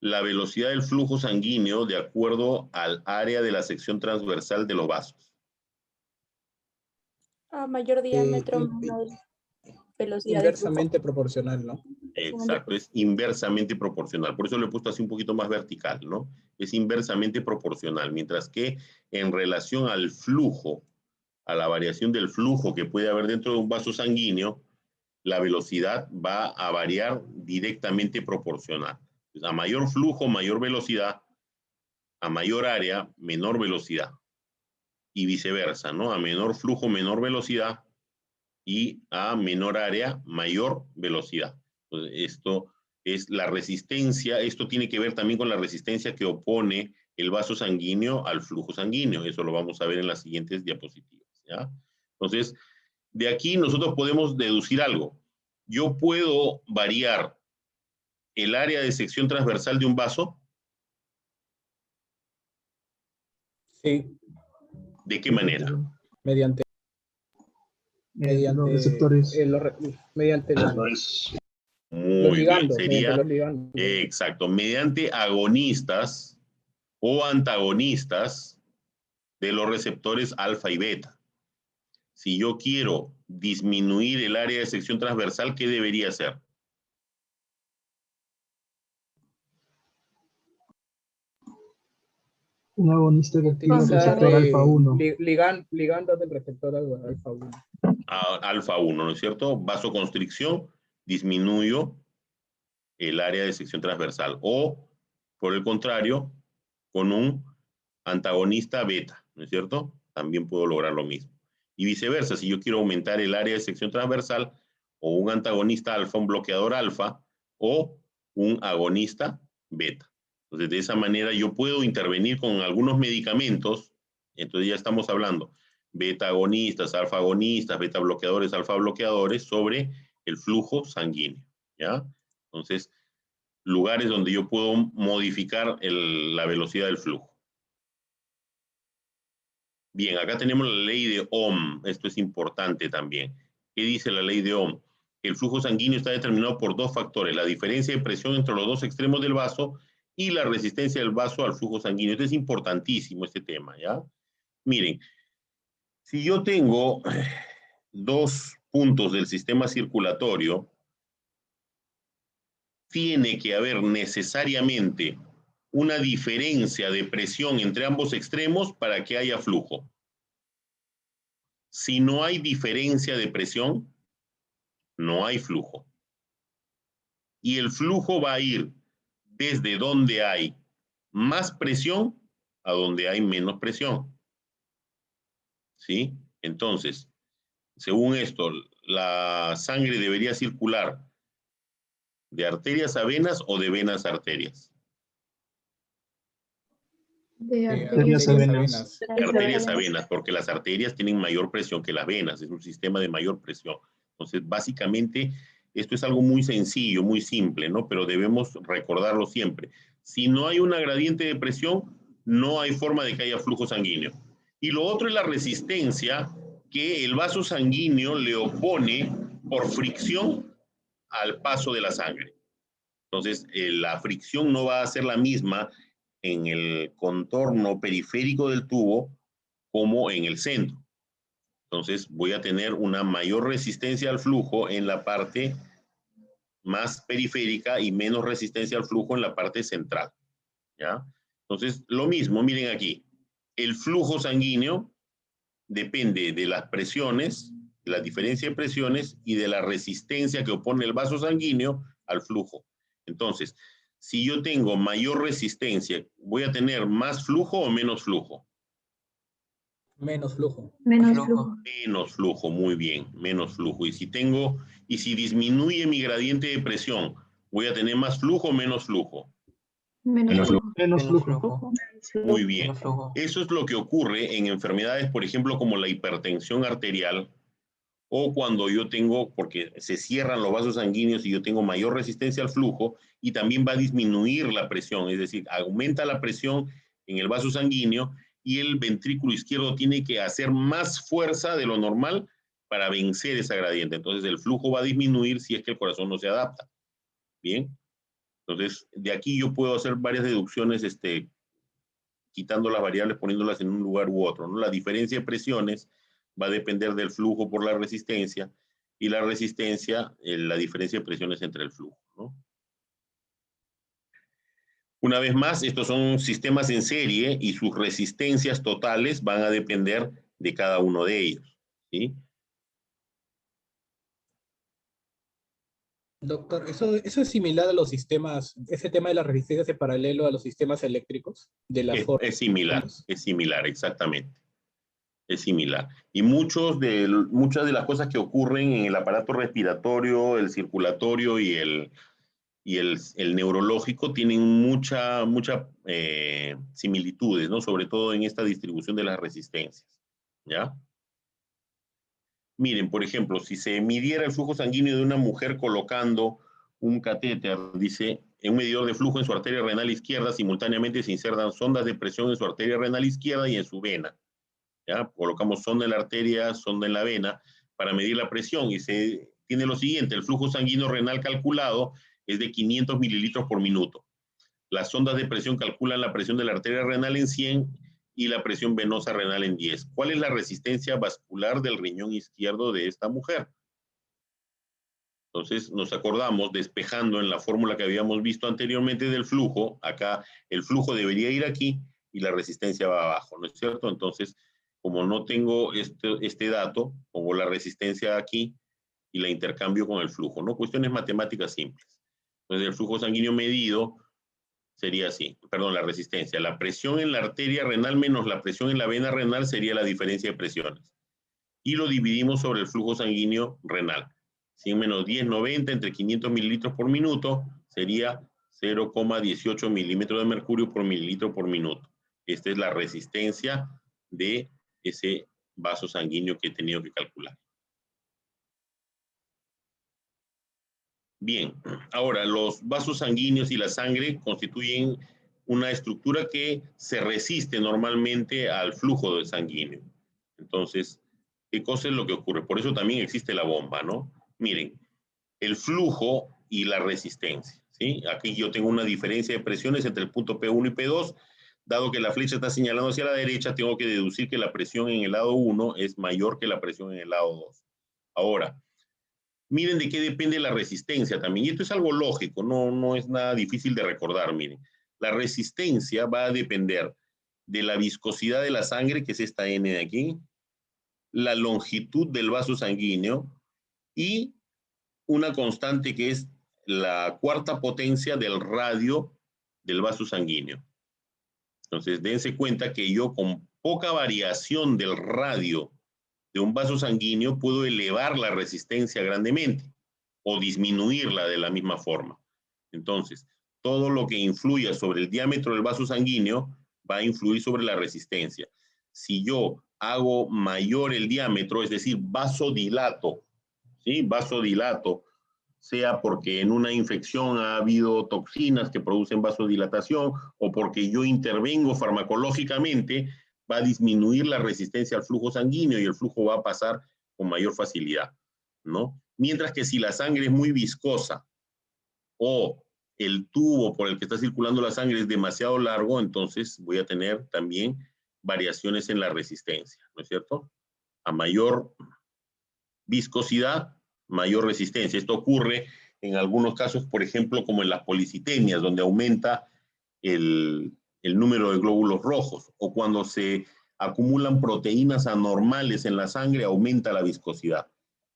la velocidad del flujo sanguíneo de acuerdo al área de la sección transversal de los vasos? A mayor diámetro, menor velocidad de flujo. Inversamente proporcional, ¿no? Exacto, es inversamente proporcional. Por eso lo he puesto así un poquito más vertical, ¿no? Es inversamente proporcional, mientras que en relación al flujo, a la variación del flujo que puede haber dentro de un vaso sanguíneo, la velocidad va a variar directamente proporcional. A mayor flujo, mayor velocidad; a mayor área, menor velocidad. Y viceversa, ¿no? A menor flujo, menor velocidad, y a menor área, mayor velocidad. Entonces, esto es la resistencia. Esto tiene que ver también con la resistencia que opone el vaso sanguíneo al flujo sanguíneo. Eso lo vamos a ver en las siguientes diapositivas, ¿ya? Entonces, de aquí nosotros podemos deducir algo. Yo puedo variar el área de sección transversal de un vaso. Sí. ¿De qué manera? Mediante los receptores. Mediante los Muy ligandos. bien, sería, Mediante los ligandos. exacto, mediante agonistas o antagonistas de los receptores alfa y beta. Si yo quiero disminuir el área de sección transversal, ¿qué debería hacer? Un agonista que activa el Utilizar, receptor alfa 1. ligandos del receptor alfa 1. Alfa 1, ¿no es cierto? Vasoconstricción, disminuyo el área de sección transversal. O, por el contrario, con un antagonista beta, ¿no es cierto? También puedo lograr lo mismo. Y viceversa, si yo quiero aumentar el área de sección transversal, o un antagonista alfa, un bloqueador alfa, o un agonista beta. Entonces, de esa manera yo puedo intervenir con algunos medicamentos. Entonces ya estamos hablando beta agonistas, alfa agonistas, beta bloqueadores, alfa bloqueadores sobre el flujo sanguíneo, ¿ya? Entonces, lugares donde yo puedo modificar la velocidad del flujo. Bien, acá tenemos la ley de Ohm. Esto es importante también. ¿Qué dice la ley de Ohm? El flujo sanguíneo está determinado por dos factores: la diferencia de presión entre los dos extremos del vaso y la resistencia del vaso al flujo sanguíneo. Esto es importantísimo, este tema, ¿ya? Miren, si yo tengo dos puntos del sistema circulatorio, tiene que haber necesariamente una diferencia de presión entre ambos extremos para que haya flujo. Si no hay diferencia de presión, no hay flujo. Y el flujo va a ir desde donde hay más presión a donde hay menos presión. ¿Sí? Entonces, según esto, la sangre debería circular de arterias a venas o de venas a arterias. De arterias a venas. De arterias a venas, porque las arterias tienen mayor presión que las venas. Es un sistema de mayor presión. Entonces, básicamente, esto es algo muy sencillo, muy simple, ¿no? Pero debemos recordarlo siempre. Si no hay una gradiente de presión, no hay forma de que haya flujo sanguíneo. Y lo otro es la resistencia que el vaso sanguíneo le opone por fricción al paso de la sangre. Entonces, la fricción no va a ser la misma en el contorno periférico del tubo como en el centro. Entonces, voy a tener una mayor resistencia al flujo en la parte más periférica y menos resistencia al flujo en la parte central, ¿ya? Entonces, lo mismo, miren aquí. El flujo sanguíneo depende de las presiones, de la diferencia de presiones y de la resistencia que opone el vaso sanguíneo al flujo. Entonces, si yo tengo mayor resistencia, ¿voy a tener más flujo o menos flujo? Menos flujo. Menos flujo. Menos flujo, muy bien, menos flujo. Y si disminuye mi gradiente de presión, ¿voy a tener más flujo o menos flujo? Menos flujo. Menos flujo. Muy bien. Eso es lo que ocurre en enfermedades, por ejemplo, como la hipertensión arterial, o cuando yo tengo, porque se cierran los vasos sanguíneos y yo tengo mayor resistencia al flujo, y también va a disminuir la presión, es decir, aumenta la presión en el vaso sanguíneo y el ventrículo izquierdo tiene que hacer más fuerza de lo normal para vencer esa gradiente. Entonces el flujo va a disminuir si es que el corazón no se adapta. Bien. Entonces, de aquí yo puedo hacer varias deducciones, quitando las variables, poniéndolas en un lugar u otro, ¿no? La diferencia de presiones va a depender del flujo por la resistencia, y la resistencia, la diferencia de presiones entre el flujo, ¿no? Una vez más, estos son sistemas en serie y sus resistencias totales van a depender de cada uno de ellos, ¿sí? Doctor, ¿eso es similar a los sistemas, ese tema de las resistencias en paralelo a los sistemas eléctricos? De la forma. Es similar, exactamente. Es similar. Y muchas de las cosas que ocurren en el aparato respiratorio, el circulatorio y el neurológico tienen muchas similitudes, ¿no? Sobre todo en esta distribución de las resistencias, ¿ya? Miren, por ejemplo, si se midiera el flujo sanguíneo de una mujer colocando un catéter, dice, en un medidor de flujo en su arteria renal izquierda, simultáneamente se insertan sondas de presión en su arteria renal izquierda y en su vena. ¿Ya? Colocamos sonda en la arteria, sonda en la vena, para medir la presión, y se tiene lo siguiente: el flujo sanguíneo renal calculado es de 500 mililitros por minuto. Las sondas de presión calculan la presión de la arteria renal en 100 y la presión venosa renal en 10. ¿Cuál es la resistencia vascular del riñón izquierdo de esta mujer? Entonces nos acordamos, despejando en la fórmula que habíamos visto anteriormente del flujo, acá el flujo debería ir aquí y la resistencia va abajo, ¿no es cierto? Entonces, como no tengo este dato, pongo la resistencia aquí y la intercambio con el flujo, ¿no? Cuestiones matemáticas simples. Entonces el flujo sanguíneo medido sería así, perdón, la resistencia. La presión en la arteria renal menos la presión en la vena renal sería la diferencia de presiones. Y lo dividimos sobre el flujo sanguíneo renal. 100 menos 10, 90, entre 500 mililitros por minuto, sería 0,18 milímetros de mercurio por mililitro por minuto. Esta es la resistencia de ese vaso sanguíneo que he tenido que calcular. Bien, ahora los vasos sanguíneos y la sangre constituyen una estructura que se resiste normalmente al flujo sanguíneo. Entonces, ¿qué cosa es lo que ocurre? Por eso también existe la bomba, ¿no? Miren, el flujo y la resistencia, ¿sí? Aquí yo tengo una diferencia de presiones entre el punto P1 y P2. Dado que la flecha está señalando hacia la derecha, tengo que deducir que la presión en el lado 1 es mayor que la presión en el lado 2. Ahora, miren de qué depende la resistencia también. Y esto es algo lógico, no es nada difícil de recordar, miren. La resistencia va a depender de la viscosidad de la sangre, que es esta N de aquí, la longitud del vaso sanguíneo y una constante que es la cuarta potencia del radio del vaso sanguíneo. Entonces, dense cuenta que yo con poca variación del radio de un vaso sanguíneo puedo elevar la resistencia grandemente o disminuirla de la misma forma. Entonces, todo lo que influya sobre el diámetro del vaso sanguíneo va a influir sobre la resistencia. Si yo hago mayor el diámetro, es decir, vasodilato, ¿sí? Vasodilato, sea porque en una infección ha habido toxinas que producen vasodilatación o porque yo intervengo farmacológicamente, va a disminuir la resistencia al flujo sanguíneo y el flujo va a pasar con mayor facilidad, ¿no? Mientras que si la sangre es muy viscosa o el tubo por el que está circulando la sangre es demasiado largo, entonces voy a tener también variaciones en la resistencia, ¿no es cierto? A mayor viscosidad, mayor resistencia. Esto ocurre en algunos casos, por ejemplo, como en las policitemias, donde aumenta el número de glóbulos rojos, o cuando se acumulan proteínas anormales en la sangre, aumenta la viscosidad.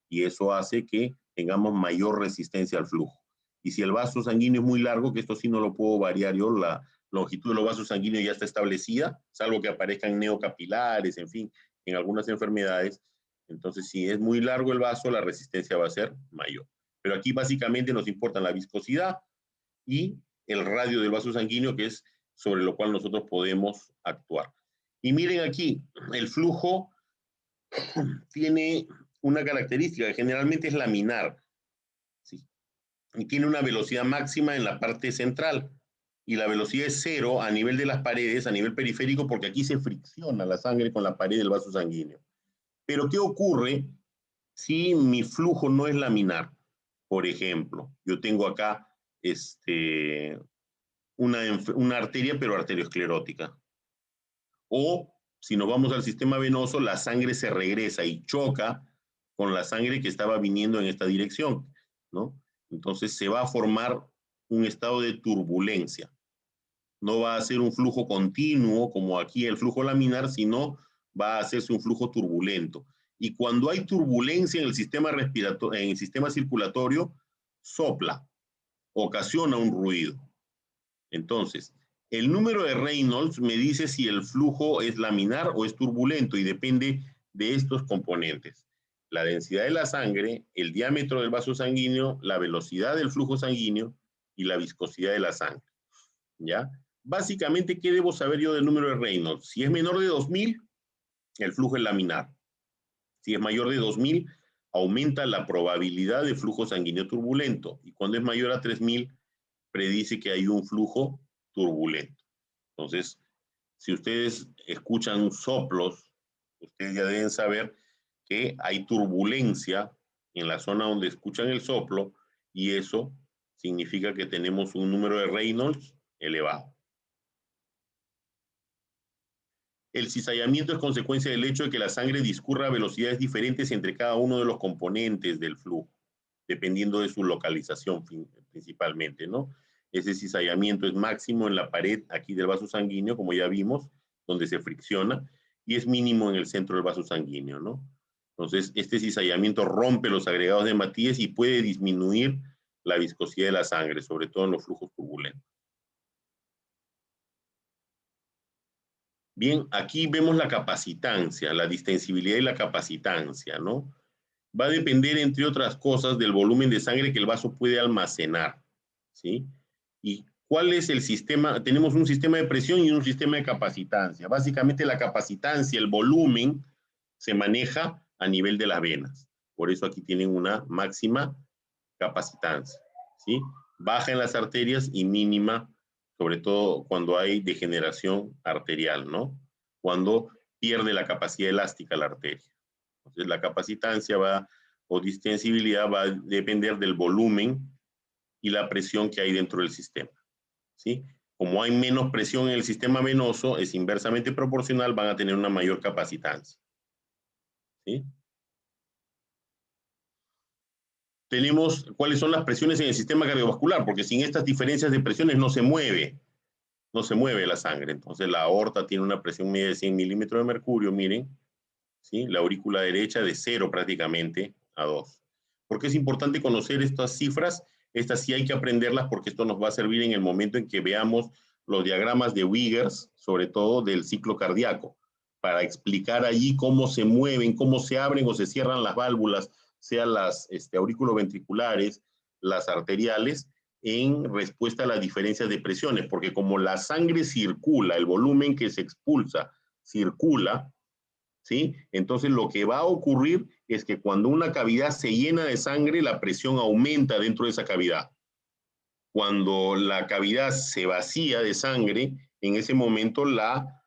Y eso hace que tengamos mayor resistencia al flujo. Y si el vaso sanguíneo es muy largo, que esto sí no lo puedo variar yo, la longitud de los vasos sanguíneos ya está establecida, salvo que aparezcan neocapilares, en fin, en algunas enfermedades. Entonces, si es muy largo el vaso, la resistencia va a ser mayor. Pero aquí básicamente nos importan la viscosidad y el radio del vaso sanguíneo, que es sobre lo cual nosotros podemos actuar. Y miren aquí, el flujo tiene una característica que generalmente es laminar, ¿sí? Y tiene una velocidad máxima en la parte central y la velocidad es 0 a nivel de las paredes, a nivel periférico, porque aquí se fricciona la sangre con la pared del vaso sanguíneo. Pero ¿qué ocurre si mi flujo no es laminar? Por ejemplo, yo tengo acá una arteria, pero arteriosclerótica. O, si nos vamos al sistema venoso, la sangre se regresa y choca con la sangre que estaba viniendo en esta dirección, ¿no? Entonces se va a formar un estado de turbulencia. No va a ser un flujo continuo, como aquí el flujo laminar, sino va a hacerse un flujo turbulento. Y cuando hay turbulencia en el sistema respiratorio, en el sistema circulatorio, sopla, ocasiona un ruido. Entonces, el número de Reynolds me dice si el flujo es laminar o es turbulento y depende de estos componentes: la densidad de la sangre, el diámetro del vaso sanguíneo, la velocidad del flujo sanguíneo y la viscosidad de la sangre. ¿Ya? Básicamente, ¿qué debo saber yo del número de Reynolds? Si es menor de 2000, el flujo es laminar. Si es mayor de 2000, aumenta la probabilidad de flujo sanguíneo turbulento. Y cuando es mayor a 3000, predice que hay un flujo turbulento. Entonces, si ustedes escuchan soplos, ustedes ya deben saber que hay turbulencia en la zona donde escuchan el soplo, y eso significa que tenemos un número de Reynolds elevado. El cizallamiento es consecuencia del hecho de que la sangre discurra a velocidades diferentes entre cada uno de los componentes del flujo, dependiendo de su localización principalmente, ¿no? Ese cizallamiento es máximo en la pared aquí del vaso sanguíneo, como ya vimos, donde se fricciona, y es mínimo en el centro del vaso sanguíneo, ¿no? Entonces, este cizallamiento rompe los agregados de Matías y puede disminuir la viscosidad de la sangre, sobre todo en los flujos turbulentos. Bien, aquí vemos la capacitancia, la distensibilidad y la capacitancia, ¿no? Va a depender, entre otras cosas, del volumen de sangre que el vaso puede almacenar, ¿sí? ¿Y cuál es el sistema? Tenemos un sistema de presión y un sistema de capacitancia. Básicamente la capacitancia, el volumen, se maneja a nivel de las venas. Por eso aquí tienen una máxima capacitancia, ¿sí? Baja en las arterias y mínima, sobre todo cuando hay degeneración arterial, ¿no? Cuando pierde la capacidad elástica la arteria. Entonces, la capacitancia o distensibilidad va a depender del volumen y la presión que hay dentro del sistema, ¿sí? Como hay menos presión en el sistema venoso, es inversamente proporcional, van a tener una mayor capacitancia, ¿sí? Tenemos cuáles son las presiones en el sistema cardiovascular, porque sin estas diferencias de presiones no se mueve la sangre. Entonces la aorta tiene una presión media de 100 milímetros de mercurio, miren, ¿sí? La aurícula derecha de 0 prácticamente a 2. ¿Por qué es importante conocer estas cifras? Estas sí hay que aprenderlas porque esto nos va a servir en el momento en que veamos los diagramas de Wiggers, sobre todo del ciclo cardíaco, para explicar allí cómo se mueven, cómo se abren o se cierran las válvulas, sean las auriculoventriculares, las arteriales, en respuesta a las diferencias de presiones, porque como la sangre circula, el volumen que se expulsa circula, ¿sí? Entonces lo que va a ocurrir es que cuando una cavidad se llena de sangre, la presión aumenta dentro de esa cavidad. Cuando la cavidad se vacía de sangre, en ese momento la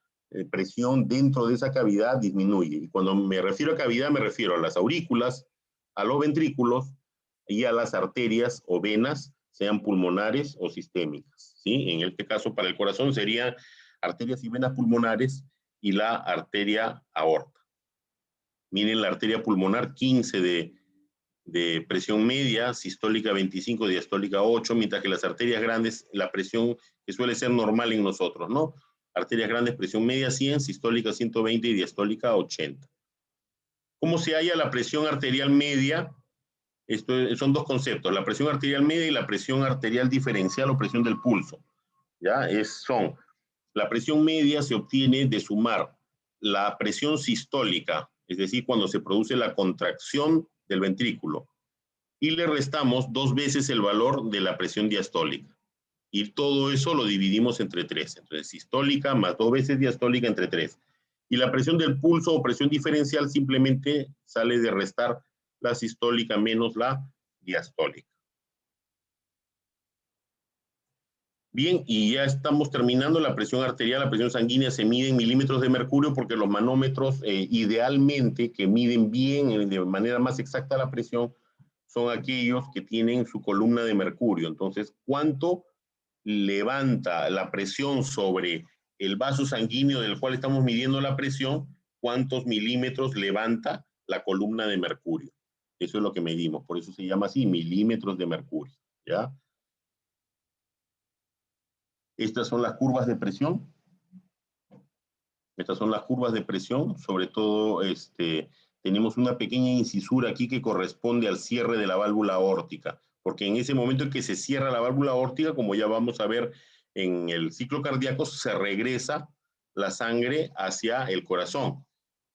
presión dentro de esa cavidad disminuye. Y cuando me refiero a cavidad, me refiero a las aurículas, a los ventrículos y a las arterias o venas, sean pulmonares o sistémicas, ¿sí? En este caso, para el corazón serían arterias y venas pulmonares y la arteria aorta. Miren la arteria pulmonar, 15 de presión media, sistólica 25, diastólica 8, mientras que las arterias grandes, la presión que suele ser normal en nosotros, ¿no? Arterias grandes, presión media 100, sistólica 120 y diastólica 80. ¿Cómo se halla la presión arterial media? Son dos conceptos, la presión arterial media y la presión arterial diferencial o presión del pulso. ¿Ya? La presión media se obtiene de sumar la presión sistólica, es decir, cuando se produce la contracción del ventrículo, y le restamos 2 veces el valor de la presión diastólica. Y todo eso lo dividimos entre 3. Entonces, sistólica más 2 veces diastólica entre 3. Y la presión del pulso o presión diferencial simplemente sale de restar la sistólica menos la diastólica. Bien, y ya estamos terminando. La presión arterial, la presión sanguínea se mide en milímetros de mercurio porque los manómetros idealmente que miden bien, de manera más exacta la presión, son aquellos que tienen su columna de mercurio. Entonces, ¿cuánto levanta la presión sobre el vaso sanguíneo del cual estamos midiendo la presión? ¿Cuántos milímetros levanta la columna de mercurio? Eso es lo que medimos, por eso se llama así, milímetros de mercurio, ¿ya? Estas son las curvas de presión. Estas son las curvas de presión, sobre todo tenemos una pequeña incisura aquí que corresponde al cierre de la válvula aórtica, porque en ese momento en que se cierra la válvula aórtica, como ya vamos a ver en el ciclo cardíaco, se regresa la sangre hacia el corazón,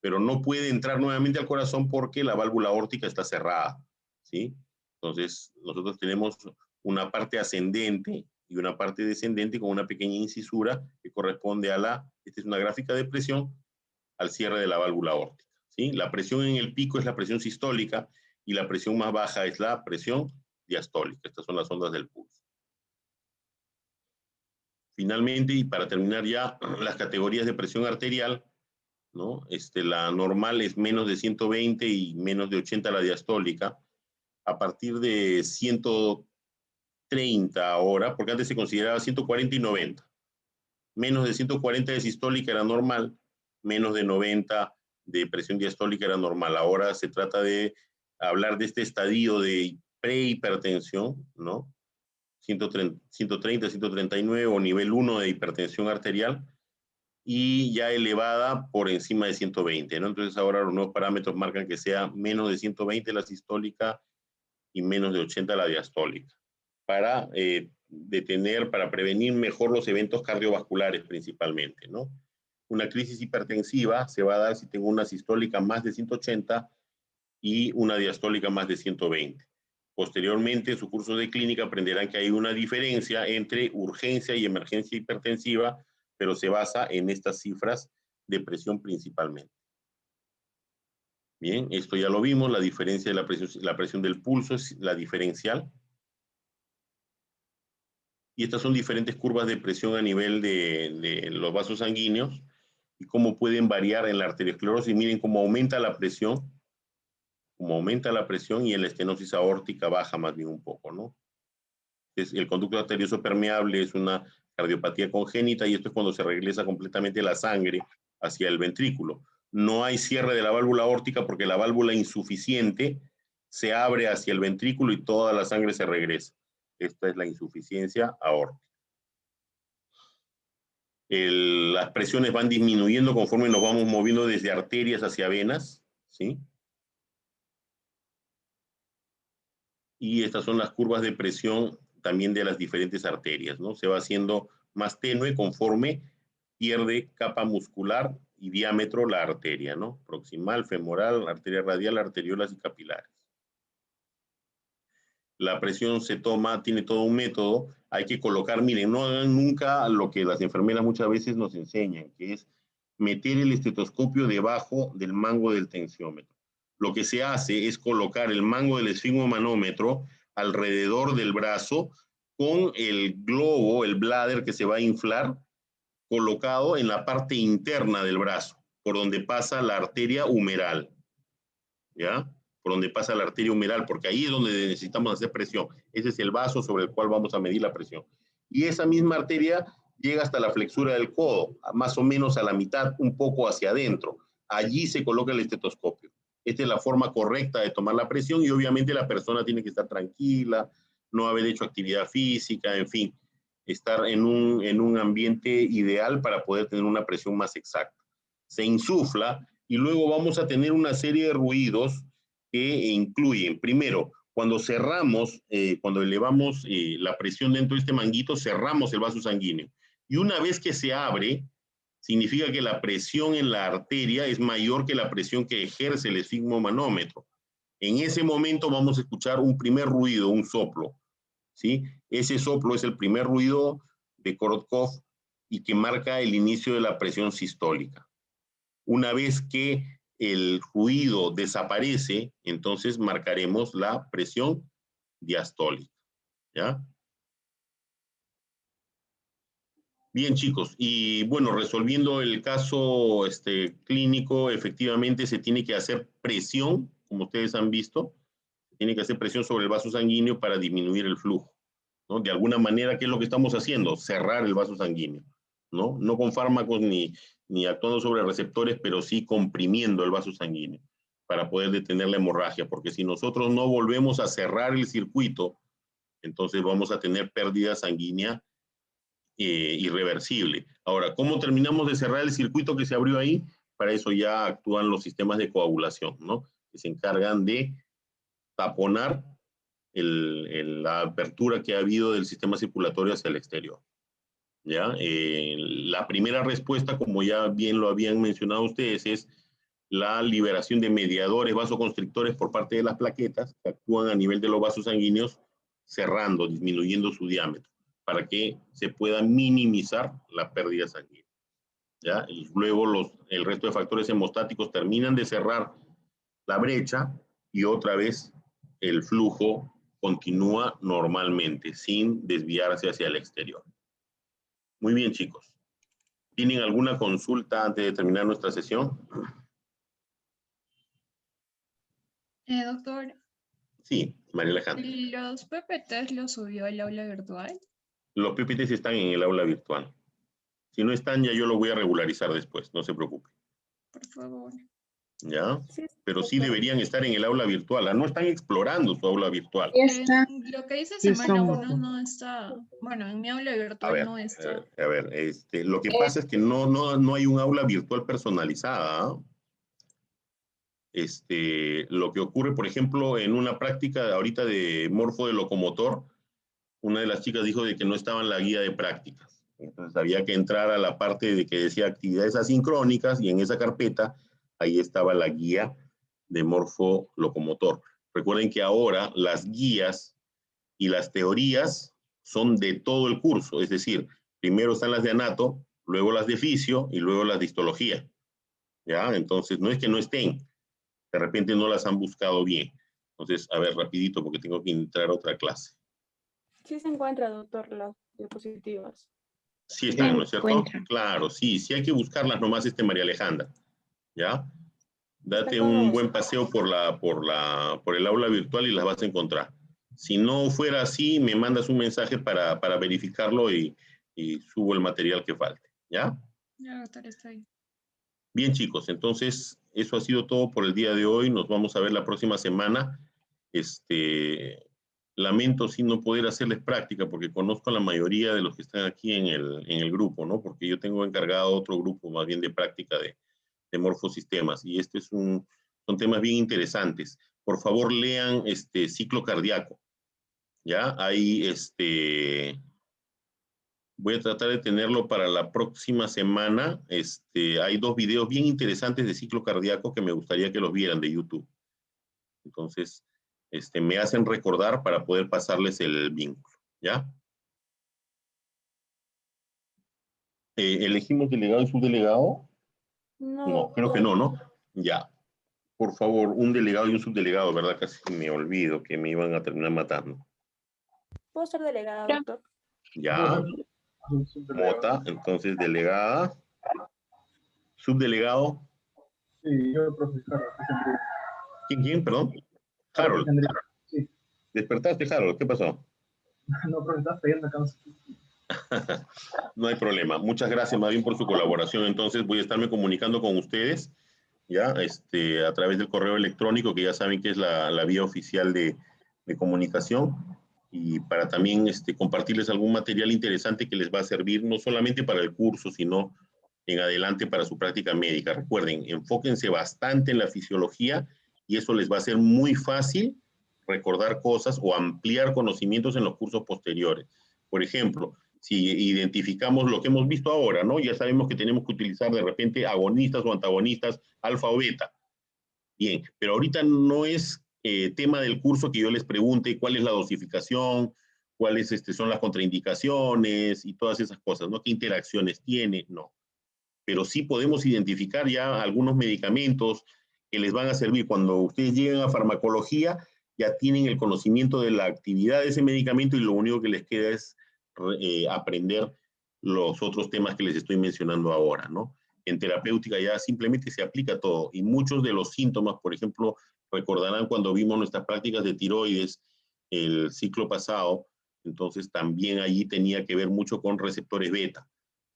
pero no puede entrar nuevamente al corazón porque la válvula aórtica está cerrada, ¿sí? Entonces, nosotros tenemos una parte ascendente y una parte descendente con una pequeña incisura que corresponde a esta es una gráfica de presión, al cierre de la válvula aórtica, ¿sí? La presión en el pico es la presión sistólica y la presión más baja es la presión diastólica. Estas son las ondas del pulso. Finalmente, y para terminar ya, las categorías de presión arterial, ¿no? La normal es menos de 120 y menos de 80 la diastólica. A partir de 130 ahora, porque antes se consideraba 140 y 90. Menos de 140 de sistólica era normal, menos de 90 de presión diastólica era normal. Ahora se trata de hablar de este estadio de prehipertensión, ¿no? 130, 139 o nivel 1 de hipertensión arterial y ya elevada por encima de 120, ¿no? Entonces ahora los nuevos parámetros marcan que sea menos de 120 la sistólica y menos de 80 la diastólica, para para prevenir mejor los eventos cardiovasculares principalmente, ¿no? Una crisis hipertensiva se va a dar si tengo una sistólica más de 180 y una diastólica más de 120. Posteriormente, en su curso de clínica aprenderán que hay una diferencia entre urgencia y emergencia hipertensiva, pero se basa en estas cifras de presión principalmente. Bien, esto ya lo vimos, la diferencia de la presión del pulso es la diferencial. Y estas son diferentes curvas de presión a nivel de los vasos sanguíneos y cómo pueden variar en la arteriosclerosis. Miren cómo aumenta la presión y en la estenosis aórtica baja más bien un poco, ¿no? El conducto arterioso permeable es una cardiopatía congénita y esto es cuando se regresa completamente la sangre hacia el ventrículo. No hay cierre de la válvula aórtica porque la válvula insuficiente se abre hacia el ventrículo y toda la sangre se regresa. Esta es la insuficiencia aórtica. Las presiones van disminuyendo conforme nos vamos moviendo desde arterias hacia venas, ¿sí? Y estas son las curvas de presión también de las diferentes arterias, ¿no? Se va haciendo más tenue conforme pierde capa muscular y diámetro la arteria, ¿no? Proximal, femoral, arteria radial, arteriolas y capilares. La presión se toma, tiene todo un método, hay que colocar, miren, no hagan nunca lo que las enfermeras muchas veces nos enseñan, que es meter el estetoscopio debajo del mango del tensiómetro. Lo que se hace es colocar el mango del esfigmomanómetro alrededor del brazo con el globo, el bladder que se va a inflar, colocado en la parte interna del brazo, por donde pasa la arteria humeral, ¿ya? Por donde pasa la arteria humeral, porque ahí es donde necesitamos hacer presión. Ese es el vaso sobre el cual vamos a medir la presión. Y esa misma arteria llega hasta la flexura del codo, más o menos a la mitad, un poco hacia adentro. Allí se coloca el estetoscopio. Esta es la forma correcta de tomar la presión y obviamente la persona tiene que estar tranquila, no haber hecho actividad física, en fin, estar en un ambiente ideal para poder tener una presión más exacta. Se insufla y luego vamos a tener una serie de ruidos que incluyen, primero, cuando cerramos, cuando elevamos la presión dentro de este manguito, cerramos el vaso sanguíneo. Y una vez que se abre, significa que la presión en la arteria es mayor que la presión que ejerce el esfigmomanómetro. En ese momento vamos a escuchar un primer ruido, un soplo, ¿sí? Ese soplo es el primer ruido de Korotkov y que marca el inicio de la presión sistólica. Una vez que el ruido desaparece, entonces marcaremos la presión diastólica, ¿ya? Bien, chicos, y bueno, resolviendo el caso clínico, efectivamente se tiene que hacer presión, como ustedes han visto, tiene que hacer presión sobre el vaso sanguíneo para disminuir el flujo, ¿no? De alguna manera, ¿qué es lo que estamos haciendo? Cerrar el vaso sanguíneo, ¿no? No con fármacos ni actuando sobre receptores, pero sí comprimiendo el vaso sanguíneo para poder detener la hemorragia, porque si nosotros no volvemos a cerrar el circuito, entonces vamos a tener pérdida sanguínea irreversible. Ahora, ¿cómo terminamos de cerrar el circuito que se abrió ahí? Para eso ya actúan los sistemas de coagulación, ¿no? Que se encargan de taponar la apertura que ha habido del sistema circulatorio hacia el exterior. ¿Ya? La primera respuesta, como ya bien lo habían mencionado ustedes, es la liberación de mediadores vasoconstrictores por parte de las plaquetas que actúan a nivel de los vasos sanguíneos, cerrando, disminuyendo su diámetro, para que se pueda minimizar la pérdida sanguínea. ¿Ya? Y luego el resto de factores hemostáticos terminan de cerrar la brecha y otra vez el flujo continúa normalmente, sin desviarse hacia el exterior. Muy bien, chicos. ¿Tienen alguna consulta antes de terminar nuestra sesión? Doctor, Sí, María Alejandra. ¿los PPTs los subió al aula virtual? Los PPTs están en el aula virtual. Si no están, ya yo lo voy a regularizar después, no se preocupe. Por favor. ¿Ya? Sí, Pero sí deberían estar en el aula virtual. No están explorando su aula virtual. Lo que dice Sí, semana estamos. 1 no está. Bueno, en mi aula virtual no está. A ver, lo que pasa es que no hay un aula virtual personalizada. ¿Ah? Lo que ocurre, por ejemplo, en una práctica ahorita de morfo de locomotor, una de las chicas dijo de que no estaba en la guía de prácticas. Entonces había que entrar a la parte de que decía actividades asincrónicas y en esa carpeta ahí estaba la guía de morfo locomotor. Recuerden que ahora las guías y las teorías son de todo el curso, es decir, primero están las de anato, luego las de fisio y luego las de histología. ¿Ya? Entonces no es que no estén, de repente no las han buscado bien. Entonces, a ver, rapidito porque tengo que entrar a otra clase. Sí se encuentra, doctor, las diapositivas. Sí están, ¿no es cierto? Claro, sí hay que buscarlas nomás, María Alejandra. ¿Ya? Date un buen paseo por el aula virtual y las vas a encontrar. Si no fuera así, me mandas un mensaje para verificarlo y subo el material que falte. ¿Ya? Ya, doctor, está ahí. Bien, chicos, entonces eso ha sido todo por el día de hoy. Nos vamos a ver la próxima semana. Lamento sin no poder hacerles práctica porque conozco a la mayoría de los que están aquí en el grupo, ¿no? Porque yo tengo encargado otro grupo más bien de práctica de morfosistemas y son temas bien interesantes. Por favor, lean ciclo cardíaco. ¿Ya? Ahí voy a tratar de tenerlo para la próxima semana. Hay 2 videos bien interesantes de ciclo cardíaco que me gustaría que los vieran de YouTube. Entonces, me hacen recordar para poder pasarles el vínculo. ¿Ya? ¿Elegimos delegado y subdelegado? No, creo que no, ¿no? Ya. Por favor, un delegado y un subdelegado, ¿verdad? Casi me olvido que me iban a terminar matando. ¿Puedo ser delegada, doctor? Ya. Mota, entonces delegada. Subdelegado. Sí, yo, profesor. ¿Quién? Perdón. Harold. Sí. ¿Despertaste, Harold? ¿Qué pasó? No, profesor, estás pidiendo acá. No hay problema. Muchas gracias más bien por su colaboración. Entonces voy a estarme comunicando con ustedes, ya, a través del correo electrónico, que ya saben que es la vía oficial de comunicación, y para también compartirles algún material interesante que les va a servir no solamente para el curso, sino en adelante para su práctica médica. Recuerden, enfóquense bastante en la fisiología y eso les va a hacer muy fácil recordar cosas o ampliar conocimientos en los cursos posteriores. Por ejemplo, si identificamos lo que hemos visto ahora, ¿no? Ya sabemos que tenemos que utilizar de repente agonistas o antagonistas, alfa o beta. Bien, pero ahorita no es tema del curso que yo les pregunte cuál es la dosificación, cuáles son las contraindicaciones y todas esas cosas, ¿no? ¿Qué interacciones tiene? No. Pero sí podemos identificar ya algunos medicamentos que les van a servir. Cuando ustedes lleguen a farmacología, ya tienen el conocimiento de la actividad de ese medicamento y lo único que les queda es aprender los otros temas que les estoy mencionando ahora, ¿no? En terapéutica ya simplemente se aplica todo y muchos de los síntomas, por ejemplo, Recordarán cuando vimos nuestras prácticas de tiroides el ciclo pasado, entonces también allí tenía que ver mucho con receptores beta.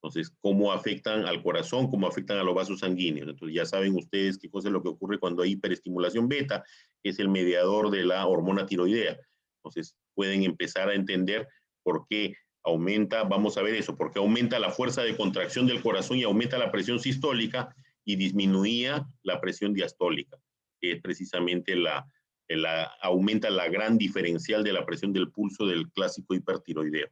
Entonces, cómo afectan al corazón, cómo afectan a los vasos sanguíneos. Entonces, ya saben ustedes qué cosa es lo que ocurre cuando hay hiperestimulación beta, que es el mediador de la hormona tiroidea. Entonces, pueden empezar a entender por qué aumenta, vamos a ver eso, porque aumenta la fuerza de contracción del corazón y aumenta la presión sistólica y disminuía la presión diastólica, que es precisamente aumenta la gran diferencial de la presión del pulso del clásico hipertiroideo.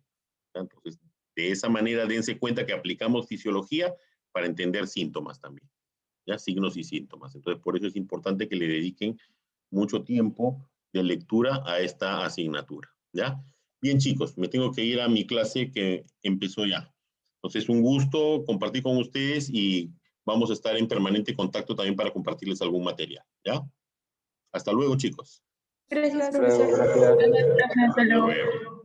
Entonces, de esa manera, dense cuenta que aplicamos fisiología para entender síntomas también, ¿ya? Signos y síntomas. Entonces, por eso es importante que le dediquen mucho tiempo de lectura a esta asignatura, ¿ya? Bien, chicos, me tengo que ir a mi clase que empezó ya. Entonces, un gusto compartir con ustedes y vamos a estar en permanente contacto también para compartirles algún material, ¿ya? Hasta luego, chicos. Gracias, Luego, profesor. gracias. Hasta luego. Hasta luego.